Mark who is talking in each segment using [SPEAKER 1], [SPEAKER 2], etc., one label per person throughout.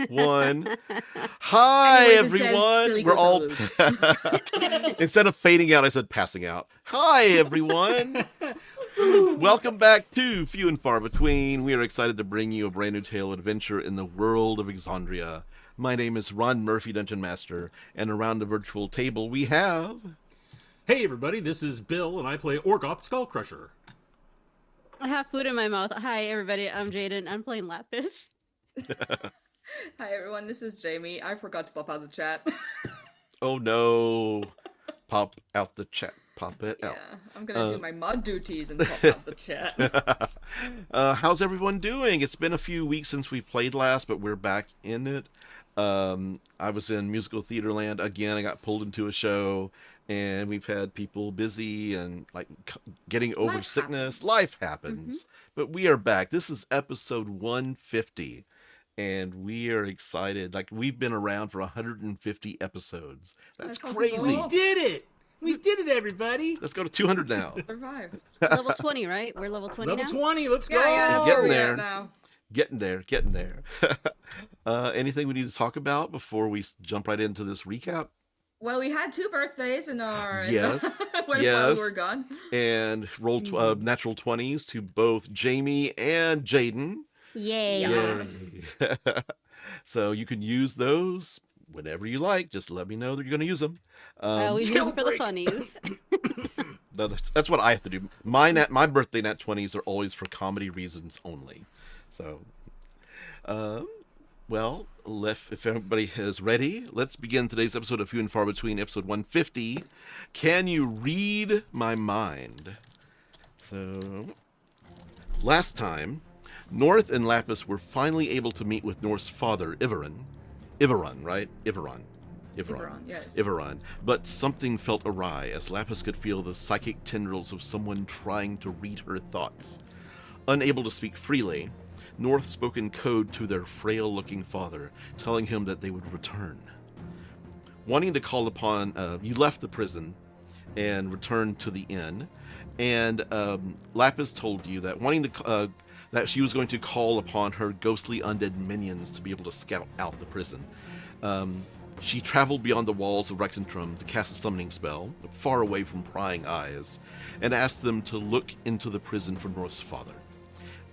[SPEAKER 1] one. Hi,
[SPEAKER 2] Anyways, it says
[SPEAKER 1] everyone.
[SPEAKER 2] silly
[SPEAKER 1] We're
[SPEAKER 2] goes
[SPEAKER 1] all.
[SPEAKER 2] loose.
[SPEAKER 1] Instead of fading out, I said passing out. Hi, everyone. Welcome back to Few and Far Between. We are excited to bring you a brand new tale of adventure in the world of Exandria. My name is Ron Murphy, Dungeon Master, and around the virtual table we have...
[SPEAKER 3] Hey everybody, this is Bill, and I play Orgoth Skullcrusher.
[SPEAKER 4] I have food in my mouth. Hi everybody, I'm Jaiden. I'm playing Laphus.
[SPEAKER 2] Hi everyone, this is Jaime. I forgot to pop out the chat.
[SPEAKER 1] Oh no. Pop out the chat. Pop it out.
[SPEAKER 2] Yeah, I'm gonna do my mod duties and pop out the chat.
[SPEAKER 1] How's everyone doing? It's been a few weeks since we played last, but we're back in it. I was in musical theater land again. I got pulled into a show, and we've had people busy and like getting over
[SPEAKER 2] Life
[SPEAKER 1] sickness.
[SPEAKER 2] happens.
[SPEAKER 1] Life happens. But we are back. This is episode 150, and we are excited. Like, we've been around for 150 episodes. That's
[SPEAKER 2] That's
[SPEAKER 1] crazy.
[SPEAKER 2] fucking
[SPEAKER 3] We did it! We did it, everybody!
[SPEAKER 1] Let's go to 200 now.
[SPEAKER 2] Survive.
[SPEAKER 4] Level 20, right? We're level 20
[SPEAKER 3] Level
[SPEAKER 4] now?
[SPEAKER 3] 20, let's go!
[SPEAKER 2] Yeah, that's
[SPEAKER 1] Getting
[SPEAKER 2] where we're
[SPEAKER 1] there.
[SPEAKER 2] at now.
[SPEAKER 1] Getting there. Anything we need to talk about before we jump right into this recap?
[SPEAKER 2] Well, we had 2 birthdays in our
[SPEAKER 1] Yes,
[SPEAKER 2] when
[SPEAKER 1] yes.
[SPEAKER 2] we were gone.
[SPEAKER 1] And roll natural 20s to both Jaime and Jaiden.
[SPEAKER 4] Yay.
[SPEAKER 2] Yes.
[SPEAKER 1] Yay. So you can use those whenever you like. Just let me know that you're going to use them.
[SPEAKER 4] I always use them for the
[SPEAKER 3] Jailbreak.
[SPEAKER 4] funnies.
[SPEAKER 1] No, that's what I have to do. My birthday nat 20s are always for comedy reasons only. So, well, if everybody is ready, let's begin today's episode of Few and Far Between, episode 150. Can you read my mind? So, last time, North and Laphus were finally able to meet with North's father, Ivaron, right? Ivaron,
[SPEAKER 2] Yes.
[SPEAKER 1] Ivaron. But something felt awry as Laphus could feel the psychic tendrils of someone trying to read her thoughts. Unable to speak freely, North spoke in code to their frail-looking father, telling him that they would return. Wanting to call upon... you left the prison and returned to the inn, and Laphus told you that that she was going to call upon her ghostly undead minions to be able to scout out the prison. She traveled beyond the walls of Rexentrum to cast a summoning spell, far away from prying eyes, and asked them to look into the prison for North's father.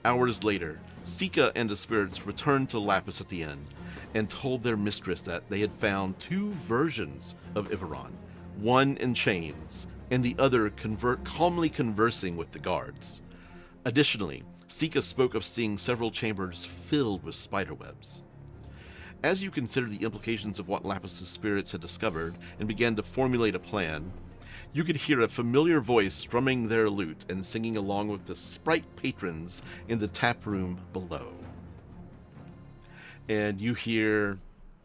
[SPEAKER 1] Hours later, Sika and the spirits returned to Laphus at the inn, and told their mistress that they had found 2 versions of Ivaron, one in chains, and the other calmly conversing with the guards. Additionally, Sika spoke of seeing several chambers filled with spiderwebs. As you considered the implications of what Laphus' spirits had discovered and began to formulate a plan, you could hear a familiar voice strumming their lute and singing along with the sprite patrons in the tap room below. And you hear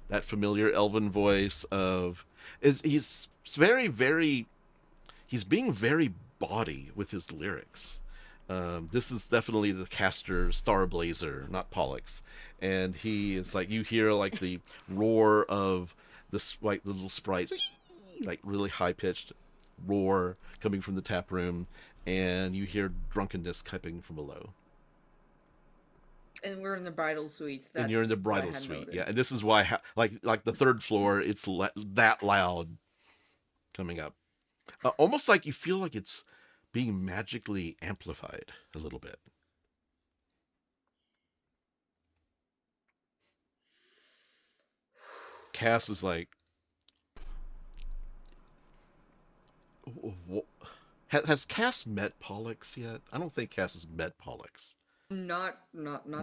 [SPEAKER 1] that familiar elven voice of... He's being very bawdy with his lyrics. This is definitely the Castor Starblazer, not Pollux. And he is like, you hear like the roar of the little sprite, like really high pitched roar coming from the tap room, and you hear drunkenness coming from below.
[SPEAKER 2] And we're in the bridal suite.
[SPEAKER 1] And you're in the
[SPEAKER 2] That's what I
[SPEAKER 1] bridal
[SPEAKER 2] had
[SPEAKER 1] suite,
[SPEAKER 2] noted.
[SPEAKER 1] yeah. And this is why, like the 3rd floor, it's that loud coming up. Almost like you feel like it's being magically amplified a little bit. Cass is like, has Cass met Pollux yet? I don't think Cass has met Pollux.
[SPEAKER 2] Not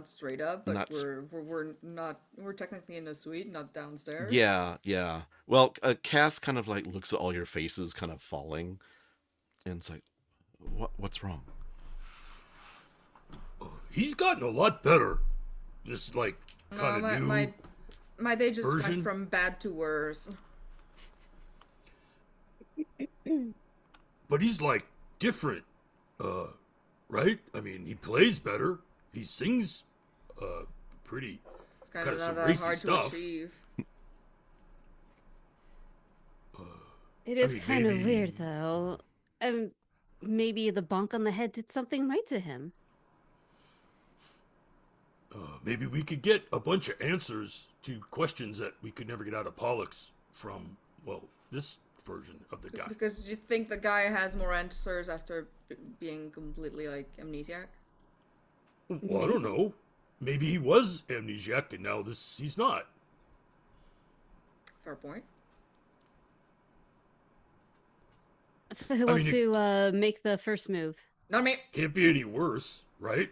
[SPEAKER 2] straight up, but
[SPEAKER 1] Not s-
[SPEAKER 2] we're technically in a suite, not downstairs.
[SPEAKER 1] Yeah. Well, Cass kind of like looks at all your faces kind of falling, and it's like, what's wrong?
[SPEAKER 3] He's gotten a lot better. This, like, kind of new...
[SPEAKER 2] My day just
[SPEAKER 3] version?
[SPEAKER 2] went from bad to worse.
[SPEAKER 3] But he's, like, different. Right? I mean, he plays better. He sings, pretty...
[SPEAKER 2] It's kind
[SPEAKER 3] Kinda
[SPEAKER 2] of
[SPEAKER 3] some
[SPEAKER 2] not that
[SPEAKER 3] racy
[SPEAKER 2] hard
[SPEAKER 3] stuff.
[SPEAKER 2] to achieve.
[SPEAKER 4] It is
[SPEAKER 3] mean,
[SPEAKER 4] kind of
[SPEAKER 3] maybe-
[SPEAKER 4] weird, though. Maybe the bonk on the head did something right to him.
[SPEAKER 3] maybe we could get a bunch of answers to questions that we could never get out of Pollux from, well, this version of the guy.
[SPEAKER 2] Because you think the guy has more answers after being completely, like, amnesiac?
[SPEAKER 3] Well, I don't know. Maybe he was amnesiac and now he's not.
[SPEAKER 2] Fair point.
[SPEAKER 4] So who wants to make the first move?
[SPEAKER 2] Not me.
[SPEAKER 3] Can't be any worse, right?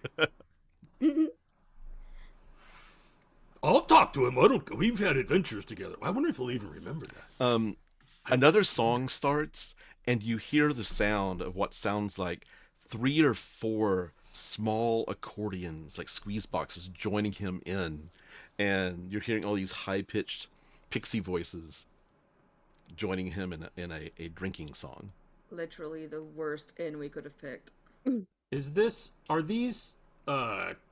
[SPEAKER 3] I'll talk to him. We've had adventures together. I wonder if he'll even remember that.
[SPEAKER 1] Another song starts, and you hear the sound of what sounds like 3 or 4 small accordions, like squeeze boxes, joining him in. And you're hearing all these high-pitched pixie voices joining him in a drinking song.
[SPEAKER 2] Literally the worst inn we could have picked.
[SPEAKER 3] Are these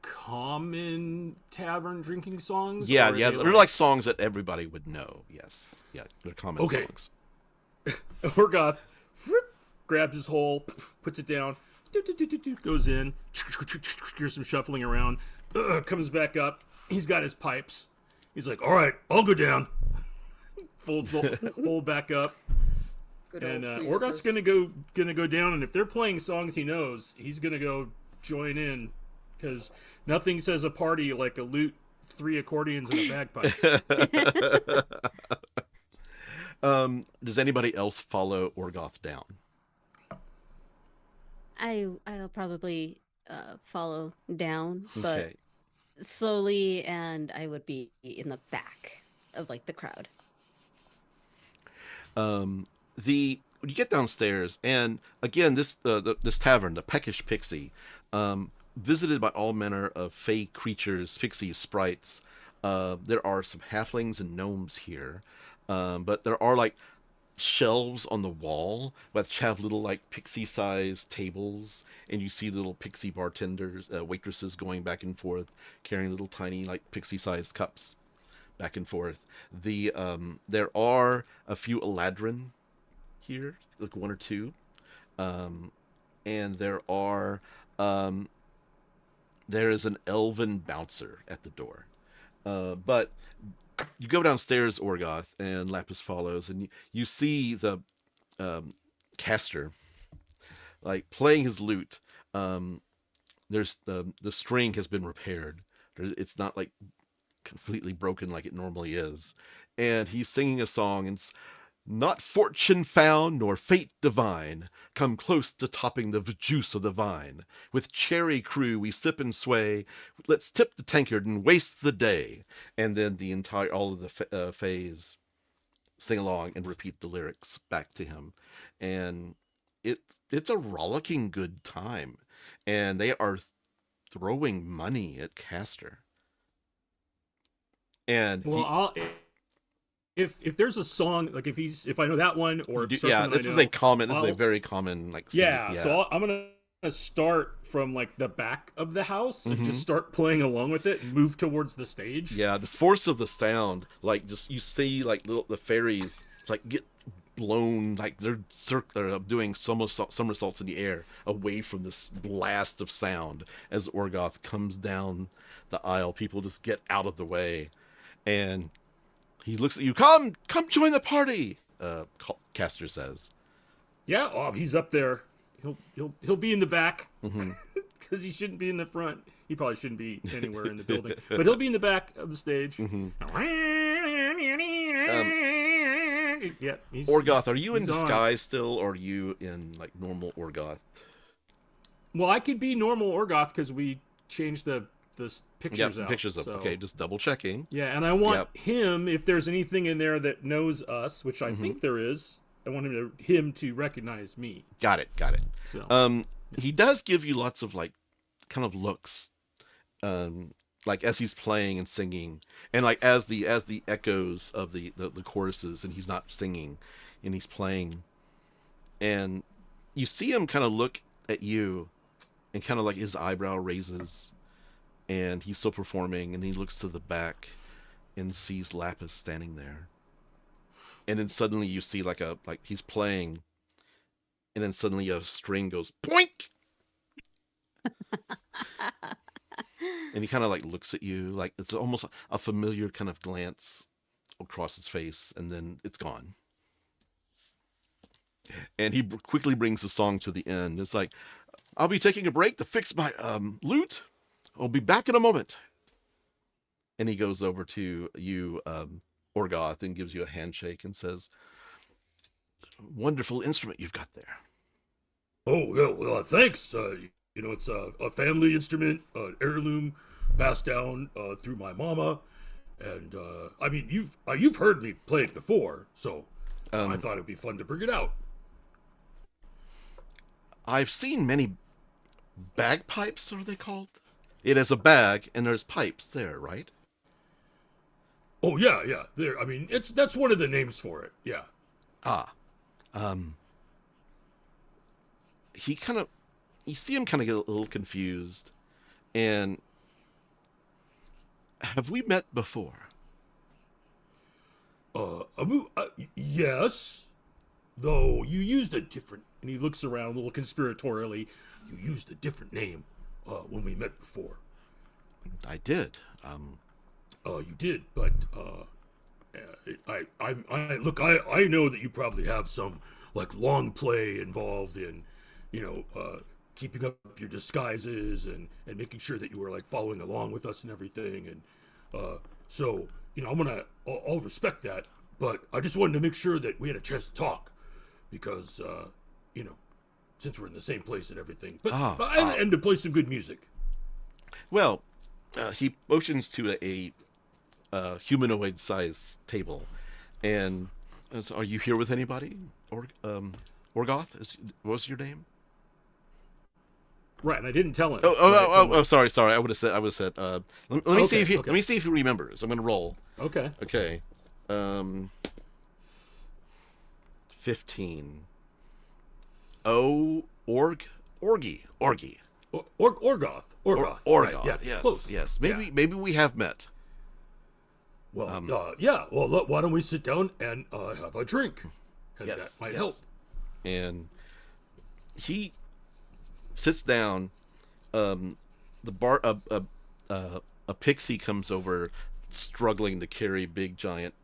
[SPEAKER 3] common tavern drinking songs?
[SPEAKER 1] Yeah, they're like songs that everybody would know. Yes, yeah, they're common songs.
[SPEAKER 3] Orgoth grabs his hole, puts it down, goes in, hears some shuffling around, comes back up. He's got his pipes. He's like, all right, I'll go down. Folds the hole back up. And Orgoth's gonna go down, and if they're playing songs he knows, he's gonna go join in, because nothing says a party like a lute, 3 accordions, and a bagpipe.
[SPEAKER 1] Does anybody else follow Orgoth down?
[SPEAKER 4] I'll probably follow down, but
[SPEAKER 1] Okay.
[SPEAKER 4] slowly, and I would be in the back of like the crowd.
[SPEAKER 1] When you get downstairs, and again, this tavern, the Peckish Pixie, visited by all manner of fey creatures, pixies, sprites. There are some halflings and gnomes here, but there are like shelves on the wall which have little like pixie-sized tables, and you see little pixie bartenders, waitresses going back and forth, carrying little tiny like pixie-sized cups back and forth. There are a few Eladrin here, like 1 or 2, and there is an elven bouncer at the door. But you go downstairs, Orgoth, and Laphus follows, and you see the Castor, like playing his lute. There's the string has been repaired. It's not like completely broken like it normally is, and he's singing a song, and it's, not fortune found nor fate divine come close to topping the juice of the vine. With cherry crew we sip and sway. Let's tip the tankard and waste the day. And then all of the fays sing along and repeat the lyrics back to him. And it's a rollicking good time. And they are throwing money at Castor. And
[SPEAKER 3] If there's a song, like if I know that one, or
[SPEAKER 1] this is a very common like singing.
[SPEAKER 3] Yeah. So I'm gonna start from like the back of the house and just start playing along with it and move towards the stage.
[SPEAKER 1] Yeah, the force of the sound, like just you see like the fairies like get blown, like they're doing somersaults in the air away from this blast of sound as Orgoth comes down the aisle. People just get out of the way, and he looks at you. Come join the party. Castor says.
[SPEAKER 3] Yeah, he's up there. He'll be in the back because he shouldn't be in the front. He probably shouldn't be anywhere in the building, but he'll be in the back of the stage. Yeah,
[SPEAKER 1] Orgoth, are you in disguise still, or are you in like normal Orgoth?
[SPEAKER 3] Well, I could be normal Orgoth because we changed the pictures out.
[SPEAKER 1] Pictures up. So. Okay, just double checking.
[SPEAKER 3] Yeah, and I want him, if there's anything in there that knows us, which I think there is, I want him to recognize me. Got it.
[SPEAKER 1] So. He does give you lots of like kind of looks, like as he's playing and singing, and like as the echoes of the choruses, and he's not singing, and he's playing, and you see him kind of look at you, and kind of like his eyebrow raises. And he's still performing, and he looks to the back and sees Laphus standing there. And then suddenly you see like he's playing, and then suddenly a string goes poink. And he kind of like looks at you, like it's almost a familiar kind of glance across his face, and then it's gone. And he quickly brings the song to the end. It's like, I'll be taking a break to fix my loot. I'll be back in a moment. And he goes over to you, Orgoth, and gives you a handshake and says, wonderful instrument you've got there.
[SPEAKER 3] Oh, yeah, well, thanks. It's a family instrument, heirloom, passed down through my mama. And, I mean, you've heard me play it before, so I thought it'd be fun to bring it out.
[SPEAKER 1] I've seen many bagpipes, what are they called? It has a bag, and there's pipes there, right?
[SPEAKER 3] Oh, yeah. There. I mean, that's one of the names for it, yeah.
[SPEAKER 1] You see him kind of get a little confused, and have we met before?
[SPEAKER 3] Yes. Though you used a different, and he looks around a little conspiratorially, you used a different name when we met before.
[SPEAKER 1] I did.
[SPEAKER 3] You did, but I know that you probably have some like long play involved in, keeping up your disguises and making sure that you were like following along with us and everything, and so I'll respect that, but I just wanted to make sure that we had a chance to talk because since we're in the same place and everything, and to play some good music.
[SPEAKER 1] Well, he motions to a humanoid-sized table, and are you here with anybody? Orgoth, what was your name?
[SPEAKER 3] Right, and I didn't tell him.
[SPEAKER 1] Sorry. I would have said. Let me see if he.
[SPEAKER 3] Okay.
[SPEAKER 1] Let me see if he remembers. I'm gonna roll.
[SPEAKER 3] Okay.
[SPEAKER 1] 15. Orgoth.
[SPEAKER 3] Orgoth.
[SPEAKER 1] Right,
[SPEAKER 3] yeah,
[SPEAKER 1] yes,
[SPEAKER 3] close.
[SPEAKER 1] yes. Maybe we have met.
[SPEAKER 3] Well, yeah. Well, look, why don't we sit down and have a drink? And that might help.
[SPEAKER 1] And he sits down. A pixie comes over, struggling to carry big giant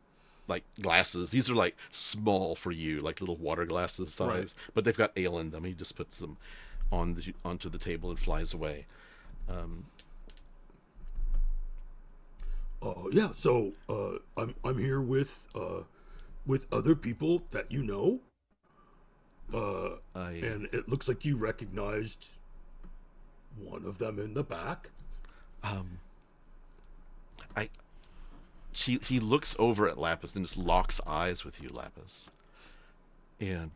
[SPEAKER 1] like glasses. These are like small for you, like little water glasses size,
[SPEAKER 3] right.
[SPEAKER 1] But they've got ale in them. He just puts them onto the table and flies away.
[SPEAKER 3] Yeah. So I'm here with other people that you know. And it looks like you recognized one of them in the back.
[SPEAKER 1] He looks over at Laphus and just locks eyes with you, Laphus, and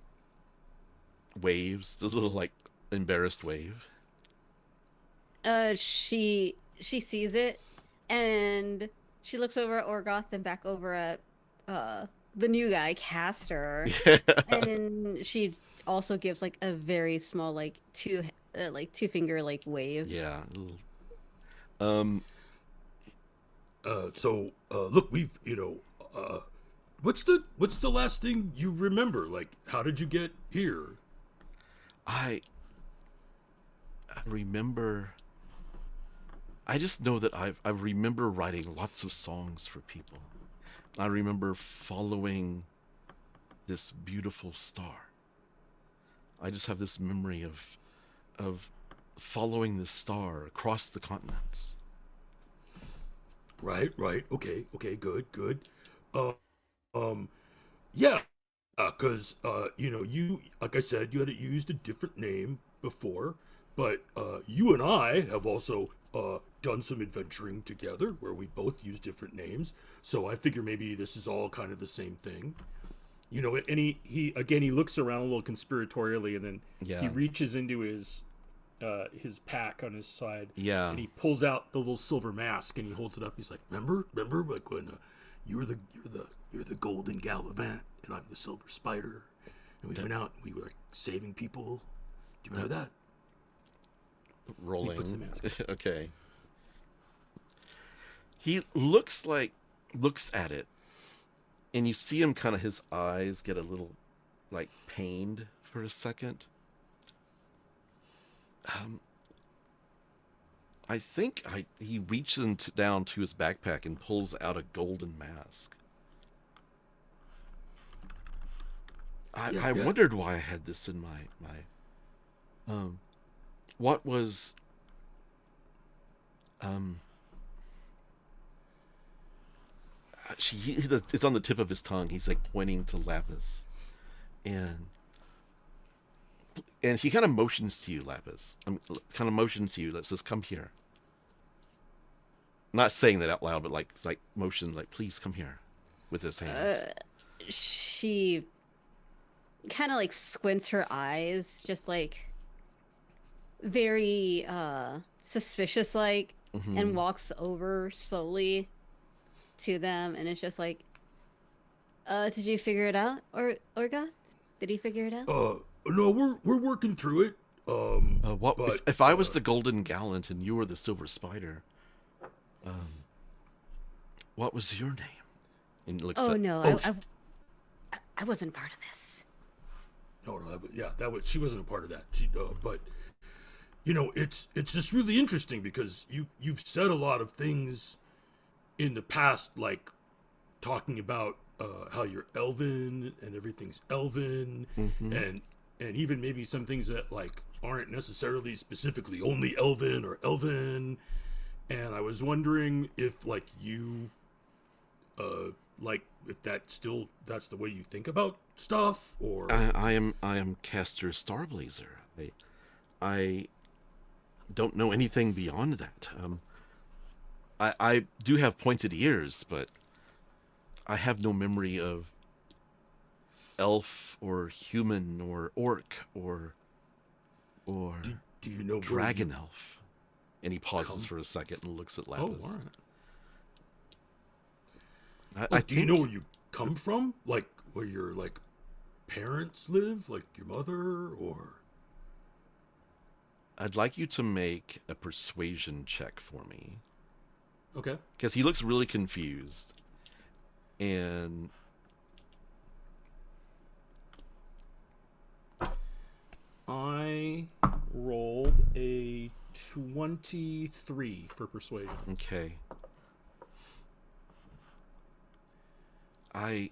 [SPEAKER 1] waves. Does a little like embarrassed wave.
[SPEAKER 4] She sees it, and she looks over at Orgoth and back over at the new guy, Castor, and she also gives like a very small like two finger like wave.
[SPEAKER 1] Yeah.
[SPEAKER 3] Look, we've what's the last thing you remember? Like, how did you get here?
[SPEAKER 1] I remember. I just know that I remember writing lots of songs for people. I remember following this beautiful star. I just have this memory of following this star across the continents.
[SPEAKER 3] Right. Okay, good. Yeah, because you, like I said, you had used a different name before, but you and I have also done some adventuring together where we both use different names. So I figure maybe this is all kind of the same thing. And he looks around a little conspiratorially, and then he reaches into his pack on his side, and he pulls out the little silver mask and he holds it up. He's like, remember like when you're the golden Gallivant and I'm the silver spider, and we went out and we were like saving people. Do you remember that?
[SPEAKER 1] Rolling.
[SPEAKER 3] He puts the mask.
[SPEAKER 1] Okay. He looks at it, and you see him kind of, his eyes get a little like pained for a second. I think he reaches down to his backpack and pulls out a golden mask. I wondered why I had this in my what was it's on the tip of his tongue. He's like pointing to Laphus, and he kind of motions to you, Laphus. Kind of motions to you that says, "Come here." Not saying that out loud, but like motion, like, "Please come here," with his hands.
[SPEAKER 4] She kind of like squints her eyes, just like very suspicious like, and walks over slowly to them, and it's just like, did you figure it out, Orgoth? Did he figure it out?
[SPEAKER 5] No, we're working through it.
[SPEAKER 1] What if I was the Golden Gallant and you were the Silver Spider? What was your name? And looks
[SPEAKER 4] I wasn't part of this.
[SPEAKER 5] No, she wasn't a part of that. But it's just really interesting because you've said a lot of things in the past, like talking about how you're elven and everything's elven, and even maybe some things that like aren't necessarily specifically only elven or elven. And I was wondering if like you if that's the way you think about stuff, or
[SPEAKER 1] I am Castor Starblazer. I don't know anything beyond that. I do have pointed ears, but I have no memory of elf or human or orc or
[SPEAKER 5] do you know
[SPEAKER 1] dragon elf. And he pauses for a second and looks at Laphus.
[SPEAKER 5] Oh, all right. Do you know where you come from? Like where your like parents live, like your mother, or?
[SPEAKER 1] I'd like you to make a persuasion check for me.
[SPEAKER 3] Okay.
[SPEAKER 1] Because he looks really confused. And
[SPEAKER 3] I rolled a 23 for persuasion.
[SPEAKER 1] Okay. I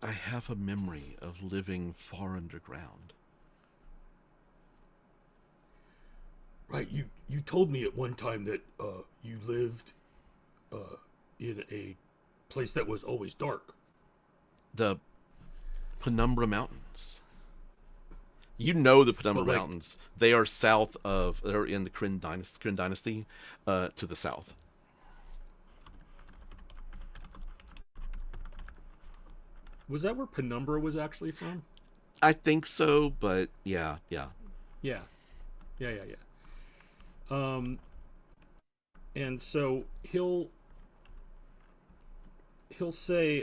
[SPEAKER 1] have a memory of living far underground.
[SPEAKER 5] Right, you told me at one time that you lived in a place that was always dark.
[SPEAKER 1] The Penumbra Mountains. You know the Penumbra Mountains. They are south of. They're in the Kryn Dynasty, to the south.
[SPEAKER 3] Was that where Penumbra was actually from?
[SPEAKER 1] I think so, but yeah.
[SPEAKER 3] And so he'll say,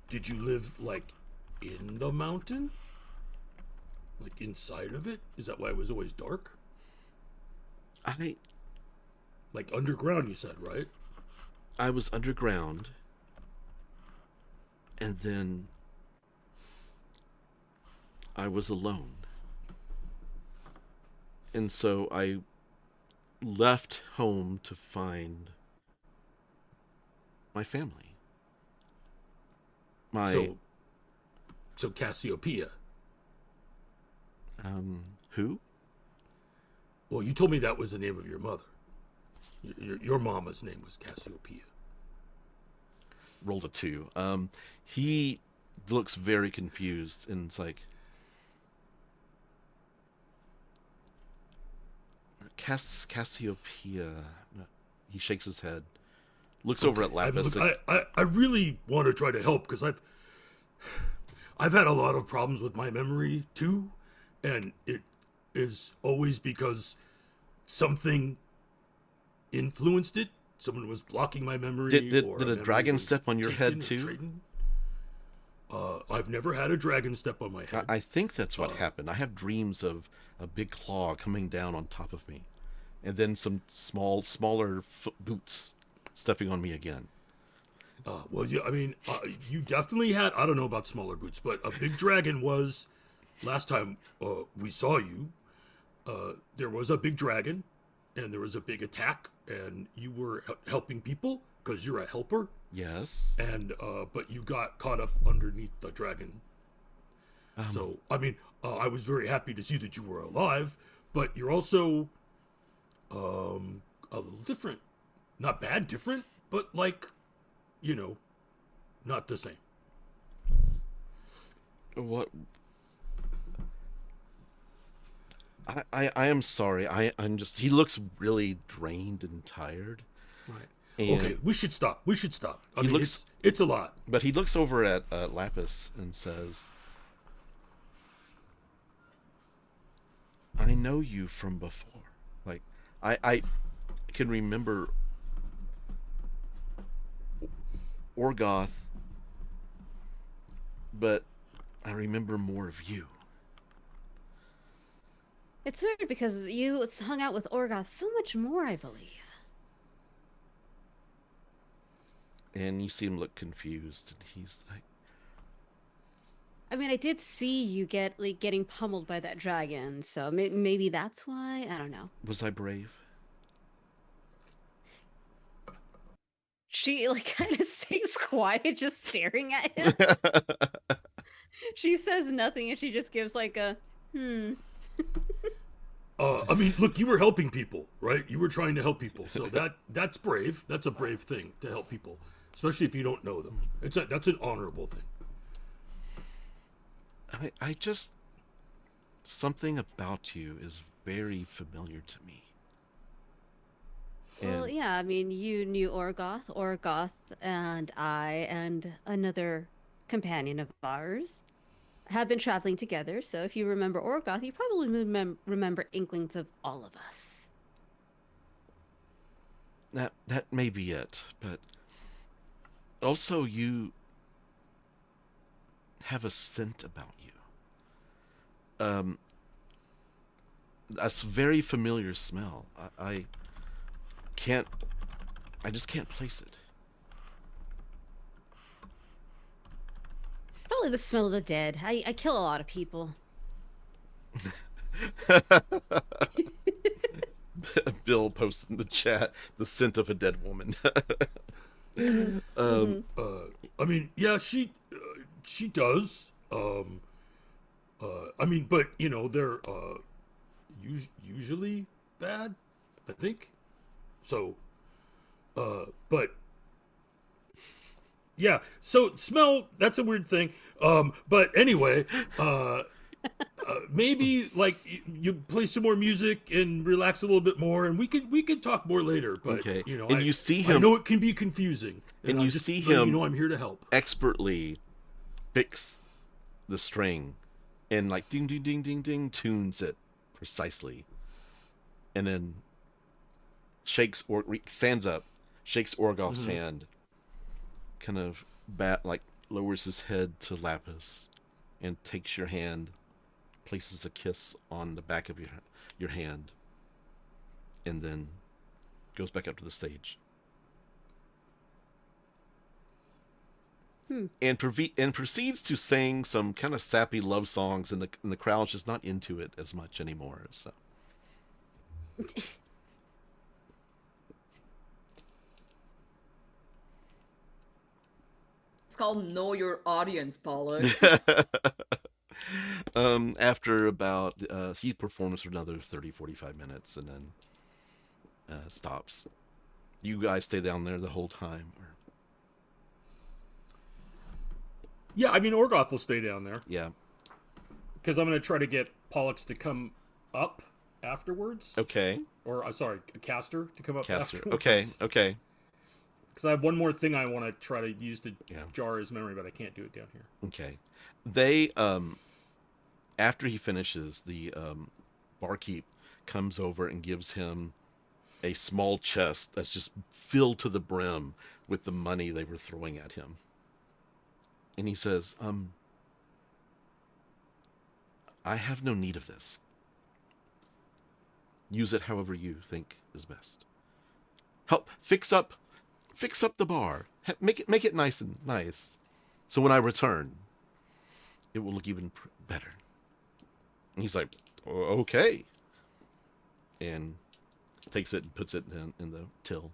[SPEAKER 5] did you live like in the mountain? Like inside of it? Is that why it was always dark? Like underground, you said, right?
[SPEAKER 1] I was underground, and then I was alone. And so I left home to find my family.
[SPEAKER 5] So Cassiopeia.
[SPEAKER 1] Who?
[SPEAKER 5] Well, you told me that was the name of your mother. Your mama's name was Cassiopeia.
[SPEAKER 1] Rolled a 2. He looks very confused, and it's like, Cassiopeia. He shakes his head, looks over at Laphus.
[SPEAKER 5] I really want to try to help because I've had a lot of problems with my memory too, and it is always because something influenced it. Someone was blocking my memory.
[SPEAKER 1] Did a dragon step on your head too?
[SPEAKER 5] I've never had a dragon step on my head.
[SPEAKER 1] I think that's what happened. I have dreams of a big claw coming down on top of me, and then some smaller boots stepping on me again.
[SPEAKER 5] Well, yeah, I mean, you definitely had, I don't know about smaller boots, but a big dragon was last time we saw you, there was a big dragon, and there was a big attack, and you were helping people because you're a helper.
[SPEAKER 1] Yes.
[SPEAKER 5] And but you got caught up underneath the dragon. So I mean, I was very happy to see that you were alive, but you're also a little different. Not bad different, but like, not the same.
[SPEAKER 1] What? I am sorry. I'm just. He looks really drained and tired.
[SPEAKER 5] Right.
[SPEAKER 1] And
[SPEAKER 5] Okay, we should stop. I mean,
[SPEAKER 1] looks-
[SPEAKER 5] it's a lot.
[SPEAKER 1] But he looks over at Laphus and says, I know you from before. Like, I can remember Orgoth, but I remember more of you.
[SPEAKER 4] It's weird because you hung out with Orgoth so much more, I believe.
[SPEAKER 1] And you see him look confused, and he's like,
[SPEAKER 4] I mean, I did see you getting pummeled by that dragon, so maybe that's why. I don't know.
[SPEAKER 1] was I brave?
[SPEAKER 4] She kind of stays quiet, just staring at him. She says nothing, and she just gives like a
[SPEAKER 5] I mean, look, you were helping people, right? You were trying to help people, so that's brave. That's a brave thing to help people, especially if you don't know them. That's an honorable thing.
[SPEAKER 1] I just, something about you is very familiar to me.
[SPEAKER 4] Well,
[SPEAKER 1] And
[SPEAKER 4] yeah, I mean, you knew Orgoth, and I, and another companion of ours have been traveling together. So if you remember Orgoth, you probably remember inklings of all of us.
[SPEAKER 1] that may be it, but also you have a scent about you. A very familiar smell. I just can't place it.
[SPEAKER 4] Probably the smell of the dead. I kill a lot of people.
[SPEAKER 1] Bill posted in the chat the scent of a dead woman.
[SPEAKER 5] I mean, yeah, she does. I mean, but they're usually bad, I think. So, but yeah. So smell, that's a weird thing. But anyway, maybe like you play some more music and relax a little bit more, and we could talk more later. But
[SPEAKER 1] Okay.
[SPEAKER 5] I,
[SPEAKER 1] You see
[SPEAKER 5] I
[SPEAKER 1] him,
[SPEAKER 5] know it can be confusing,
[SPEAKER 1] and
[SPEAKER 5] I'm
[SPEAKER 1] you
[SPEAKER 5] just
[SPEAKER 1] see
[SPEAKER 5] letting
[SPEAKER 1] him
[SPEAKER 5] I'm here to help.
[SPEAKER 1] expertly picks the string and like ding ding ding ding ding tunes it precisely, and then stands up, shakes Orgoth's hand, kind of lowers his head to Laphus, and takes your hand, places a kiss on the back of your hand, and then goes back up to the stage. And proceeds to sing some kind of sappy love songs, and the crowd's just not into it as much anymore. So
[SPEAKER 2] It's called Know Your Audience, Pollux.
[SPEAKER 1] after about he performs for another 30-45 minutes and then stops. You guys stay down there the whole time? Or...
[SPEAKER 3] Yeah, I mean, Orgoth will stay down there.
[SPEAKER 1] Yeah.
[SPEAKER 3] Because I'm going to try to get Pollux to come up afterwards.
[SPEAKER 1] Okay.
[SPEAKER 3] Or, sorry, Castor to come up
[SPEAKER 1] Castor.
[SPEAKER 3] afterwards.
[SPEAKER 1] Okay.
[SPEAKER 3] Because I have one more thing I want to try to use to
[SPEAKER 1] Yeah.
[SPEAKER 3] jar his memory, but I can't do it down here.
[SPEAKER 1] Okay. They, after he finishes, the barkeep comes over and gives him a small chest that's just filled to the brim with the money they were throwing at him. And he says, I have no need of this. Use it however you think is best. Help fix up the bar. Make it nice. So when I return, it will look even better. And he's like, okay. And takes it and puts it in the till.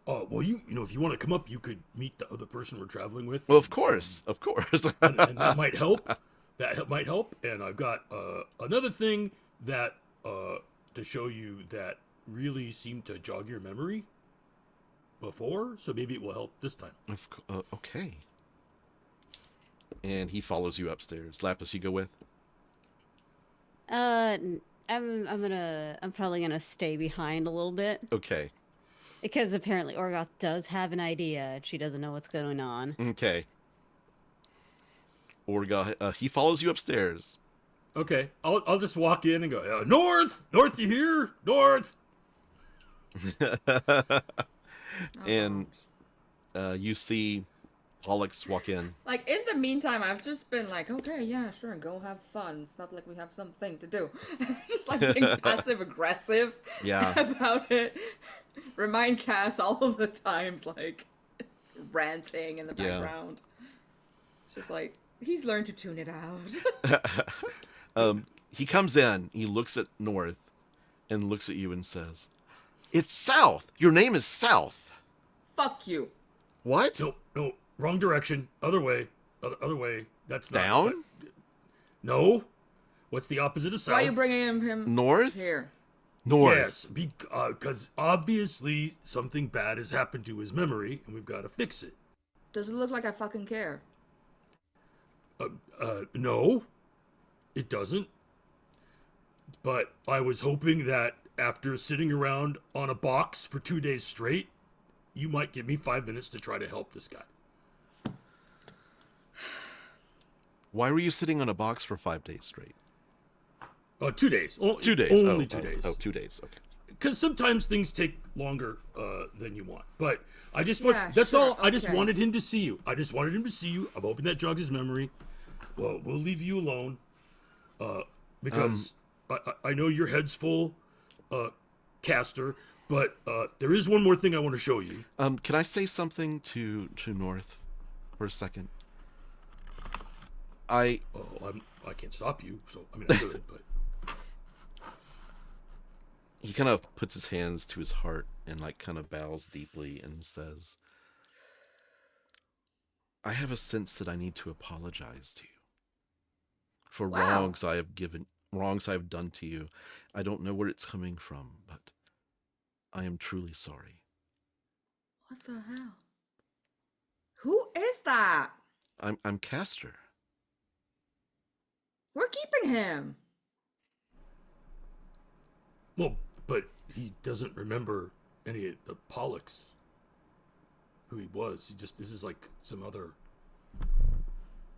[SPEAKER 5] Well, you know, if you want to come up, you could meet the other person we're traveling with.
[SPEAKER 1] Well, of course.
[SPEAKER 5] And that might help. That might help. And I've got another thing that to show you that really seemed to jog your memory before, so maybe it will help this time.
[SPEAKER 1] Okay. And he follows you upstairs. Laphus, you go with?
[SPEAKER 4] I'm probably gonna stay behind a little bit
[SPEAKER 1] Okay.
[SPEAKER 4] because apparently Orgoth does have an idea and she doesn't know what's going on.
[SPEAKER 1] Okay. Orgoth, he follows you upstairs.
[SPEAKER 3] Okay, I'll just walk in and go, North, you here? North.
[SPEAKER 1] And you see Pollux walk in.
[SPEAKER 2] Like, in the meantime, I've just been like, okay, yeah, sure, go have fun. It's not like we have something to do. Just like being passive-aggressive about it. Remind Cass all of the times, like, ranting in the background. It's just like, he's learned to tune it out.
[SPEAKER 1] He comes in, he looks at North, and looks at you and says, "It's South! Your name is South!"
[SPEAKER 2] Fuck you.
[SPEAKER 1] What?
[SPEAKER 5] No, wrong direction. Other way. Other way. That's not...
[SPEAKER 1] Down?
[SPEAKER 5] No. What's the opposite of south?
[SPEAKER 2] Why are you bringing him
[SPEAKER 1] North?
[SPEAKER 2] here?
[SPEAKER 1] North.
[SPEAKER 5] Yes, because obviously something bad has happened to his memory, and we've got to fix it.
[SPEAKER 2] Does it look like I fucking care?
[SPEAKER 5] No, it doesn't. But I was hoping that after sitting around on a box for 2 days straight, you might give me 5 minutes to try to help this guy.
[SPEAKER 1] Why were you sitting on a box for 5 days straight?
[SPEAKER 5] 2 days.
[SPEAKER 1] 2 days.
[SPEAKER 5] Only 2 days.
[SPEAKER 1] Oh, 2 days. Okay.
[SPEAKER 5] Because sometimes things take longer than you want. But I just want,
[SPEAKER 2] Yeah,
[SPEAKER 5] that's
[SPEAKER 2] sure,
[SPEAKER 5] all. I just
[SPEAKER 2] okay.
[SPEAKER 5] wanted him to see you. I'm hoping that jogs his memory. Well, we'll leave you alone. Because I know your head's full, Castor. But there is one more thing I want to show you.
[SPEAKER 1] Can I say something to North for a second?
[SPEAKER 5] I can't stop you, so I mean I could, but
[SPEAKER 1] He kind of puts his hands to his heart and like kind of bows deeply and says, "I have a sense that I need to apologize to you for wrongs I have done to you. I don't know where it's coming from, but I am truly sorry."
[SPEAKER 2] What the hell? Who is that?
[SPEAKER 1] I'm Castor.
[SPEAKER 2] We're keeping him.
[SPEAKER 5] well, but he doesn't remember any of the Pollux, who he was. This is like some other.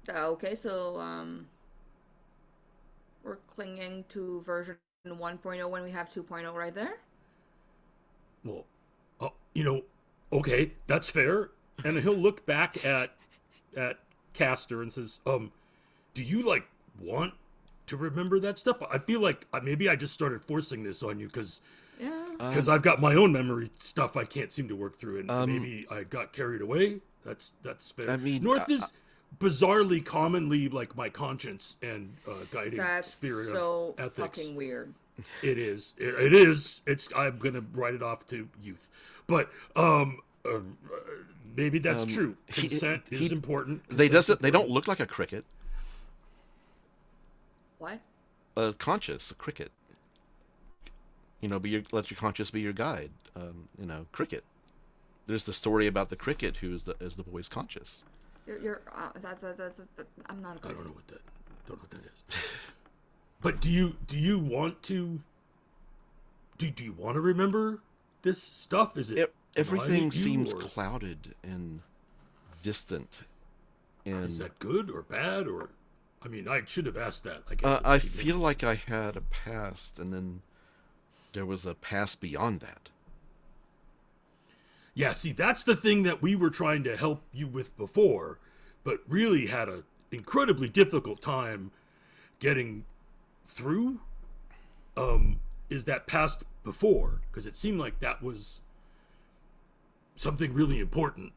[SPEAKER 2] Okay, so we're clinging to version 1.0 when we have 2.0 right there.
[SPEAKER 5] Well, okay, that's fair.
[SPEAKER 3] And he'll look back at Castor and says,
[SPEAKER 5] Do you like want to remember that stuff? I feel like maybe I just started forcing this on you because I've got my own memory stuff I can't seem to work through, and maybe I got carried away. That's fair.
[SPEAKER 1] I mean,
[SPEAKER 5] North is bizarrely commonly like my conscience and guiding
[SPEAKER 2] That's
[SPEAKER 5] spirit
[SPEAKER 2] so
[SPEAKER 5] of ethics.
[SPEAKER 2] fucking weird.
[SPEAKER 5] It is. It is. I'm gonna write it off to youth, but maybe that's true. Consent is important.
[SPEAKER 1] They don't look like a cricket.
[SPEAKER 2] What?
[SPEAKER 1] Conscious, a cricket. Let your conscience be your guide. Cricket. There's the story about the cricket who is the boy's conscious.
[SPEAKER 2] You're that's I'm not a
[SPEAKER 5] I don't know what that is. But do you want to? Do you want to remember this stuff? Is it
[SPEAKER 1] everything
[SPEAKER 5] reminding you,
[SPEAKER 1] seems
[SPEAKER 5] or
[SPEAKER 1] clouded and distant? And
[SPEAKER 5] is that good or bad? Or I mean, I should have asked that. I guess.
[SPEAKER 1] I feel like I had a past, and then there was a past beyond that.
[SPEAKER 5] Yeah, see, that's the thing that we were trying to help you with before, but really had an incredibly difficult time getting through. Is that past before? Because it seemed like that was something really important.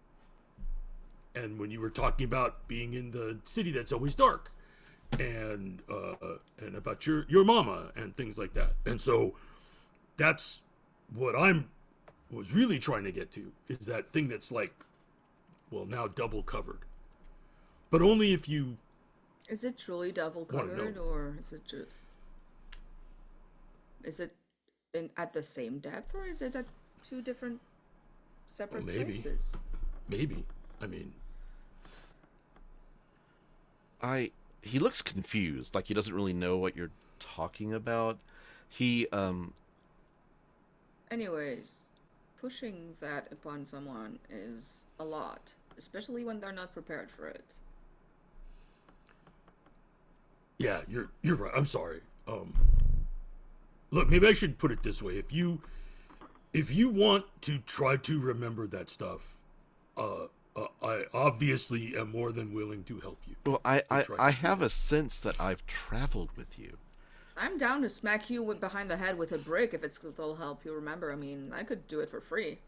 [SPEAKER 5] and when you were talking about being in the city that's always dark, and about your mama and things like that. And so that's what was really trying to get to, is that thing that's like, well, now double covered, but only if you.
[SPEAKER 2] Is it truly double covered, or is it just? Is it at the same depth, or is it at two different separate places?
[SPEAKER 5] Maybe. I mean,
[SPEAKER 1] he looks confused, like he doesn't really know what you're talking about.
[SPEAKER 2] Anyways, pushing that upon someone is a lot, especially when they're not prepared for it.
[SPEAKER 5] Yeah, you're right. I'm sorry. Look, maybe I should put it this way: if you want to try to remember that stuff, I obviously am more than willing to help you.
[SPEAKER 1] Well, I have a sense that I've traveled with you.
[SPEAKER 2] I'm down to smack you behind the head with a brick if it'll help you remember. I mean, I could do it for free.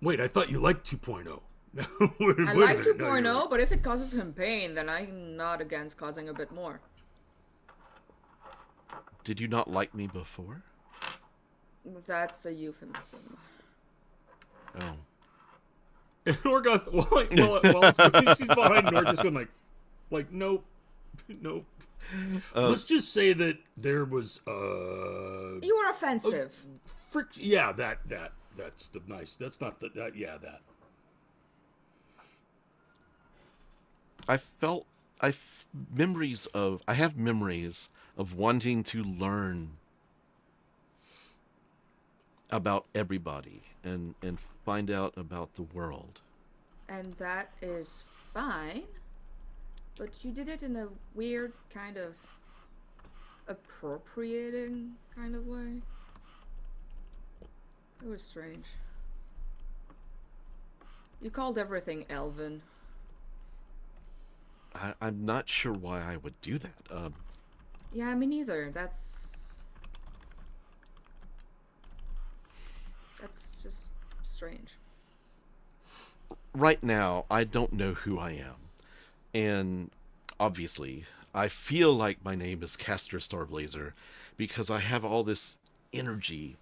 [SPEAKER 5] Wait, I thought you liked 2.0.
[SPEAKER 2] I like 2.0, but if it causes him pain, then I'm not against causing a bit more.
[SPEAKER 1] Did you not like me before?
[SPEAKER 2] That's a euphemism.
[SPEAKER 1] Oh.
[SPEAKER 3] And Orgoth, while she's behind North, just going like, nope.
[SPEAKER 5] Let's just say that there was
[SPEAKER 2] You were offensive.
[SPEAKER 5] Yeah, that's the nice. That's not that. Yeah, that.
[SPEAKER 1] I have memories of wanting to learn about everybody and find out about the world.
[SPEAKER 2] And that is fine, but you did it in a weird kind of appropriating kind of way. It was strange. You called everything Elven.
[SPEAKER 1] I'm not sure why I would do that.
[SPEAKER 2] Yeah, me neither. That's just strange.
[SPEAKER 1] Right now, I don't know who I am. And obviously, I feel like my name is Castor Starblazer because I have all this energy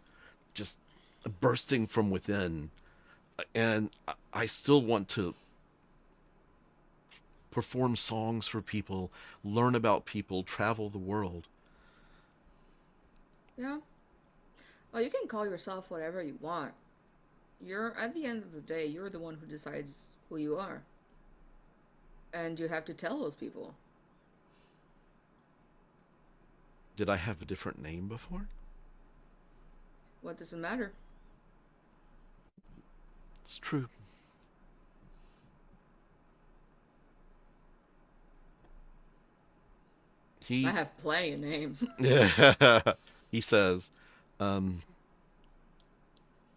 [SPEAKER 1] just bursting from within. And I still want to perform songs for people, learn about people, travel the world.
[SPEAKER 2] Yeah. Well, you can call yourself whatever you want. At the end of the day, you're the one who decides who you are. And you have to tell those people.
[SPEAKER 1] Did I have a different name before?
[SPEAKER 2] What does it matter?
[SPEAKER 1] It's true.
[SPEAKER 2] I have plenty of names.
[SPEAKER 1] He says,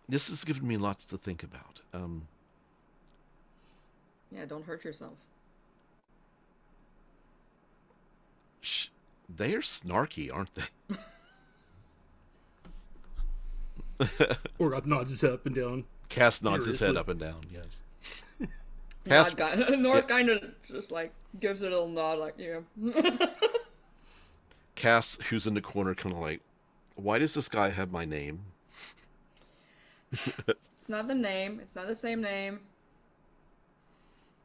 [SPEAKER 1] this has given me lots to think about.
[SPEAKER 2] Yeah, don't hurt yourself.
[SPEAKER 1] They are snarky, aren't they?
[SPEAKER 3] Orgoth nods his head up and down.
[SPEAKER 1] Cass nods his head up and down, yes.
[SPEAKER 2] North kind of just like gives a little nod, like, yeah.
[SPEAKER 1] Cass, who's in the corner, kind of like, why does this guy have my name?
[SPEAKER 2] It's not the name. It's not the same name.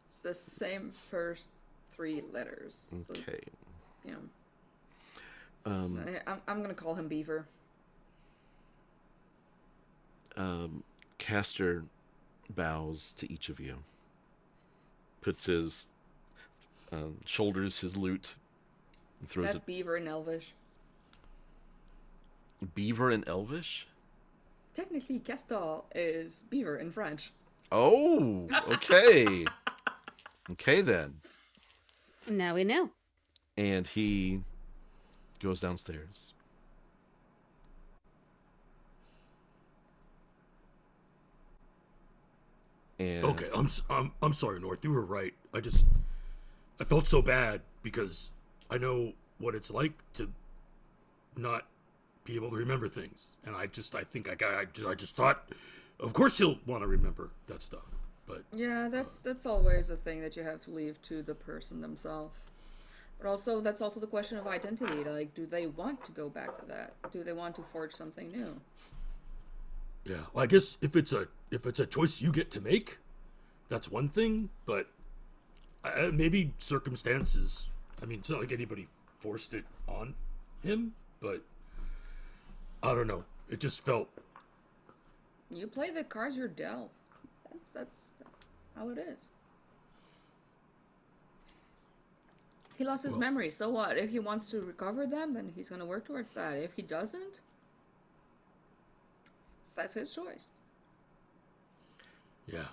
[SPEAKER 2] It's the same first 3 letters.
[SPEAKER 1] Okay.
[SPEAKER 2] So, yeah. I'm gonna call him Beaver.
[SPEAKER 1] Castor bows to each of you. Puts his shoulders his lute. And throws
[SPEAKER 2] That's Beaver in Elvish.
[SPEAKER 1] Beaver in Elvish?
[SPEAKER 2] Technically, Castor is Beaver in French.
[SPEAKER 1] Oh, okay. Okay, then.
[SPEAKER 4] Now we know.
[SPEAKER 1] And he goes downstairs. And
[SPEAKER 5] Okay, I'm sorry, North. You were right. I felt so bad because I know what it's like to not be able to remember things, and I just thought, of course he'll want to remember that stuff. But
[SPEAKER 2] yeah, that's always a thing that you have to leave to the person themselves. But also, that's also the question of identity. Like, do they want to go back to that? Do they want to forge something new?
[SPEAKER 5] yeah, well, I guess if it's a choice you get to make, that's one thing. But maybe circumstances. I mean, it's not like anybody forced it on him, but I don't know. It just felt.
[SPEAKER 2] You play the cards you're dealt. That's how it is. He lost his memory, so what? If he wants to recover them, then he's gonna work towards that. If he doesn't, that's his choice.
[SPEAKER 5] Yeah.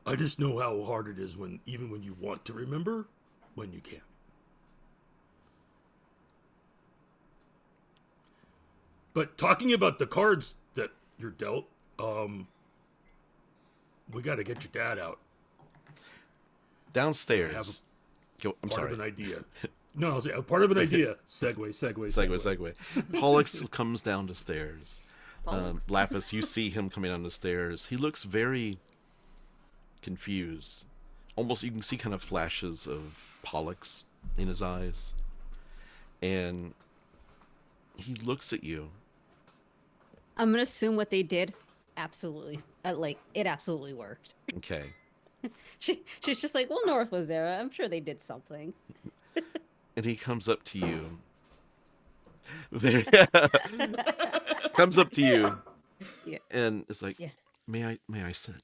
[SPEAKER 5] I just know how hard it is even when you want to remember, when you can't. But talking about the cards that you're dealt, we got to get your dad out.
[SPEAKER 1] Downstairs.
[SPEAKER 5] I have
[SPEAKER 1] I'm
[SPEAKER 5] part
[SPEAKER 1] sorry.
[SPEAKER 5] of an idea. No, I'll say part of an idea. Segue.
[SPEAKER 1] Pollux comes down the stairs. Laphus, you see him coming down the stairs. He looks very confused. Almost, you can see kind of flashes of Pollux in his eyes. And he looks at you.
[SPEAKER 4] I'm gonna assume what they did absolutely, it absolutely worked.
[SPEAKER 1] Okay.
[SPEAKER 4] She's just like, well, North was there. I'm sure they did something.
[SPEAKER 1] And he comes up to you. Comes up to you.
[SPEAKER 4] Yeah.
[SPEAKER 1] And is like,
[SPEAKER 4] yeah.
[SPEAKER 1] May I sit?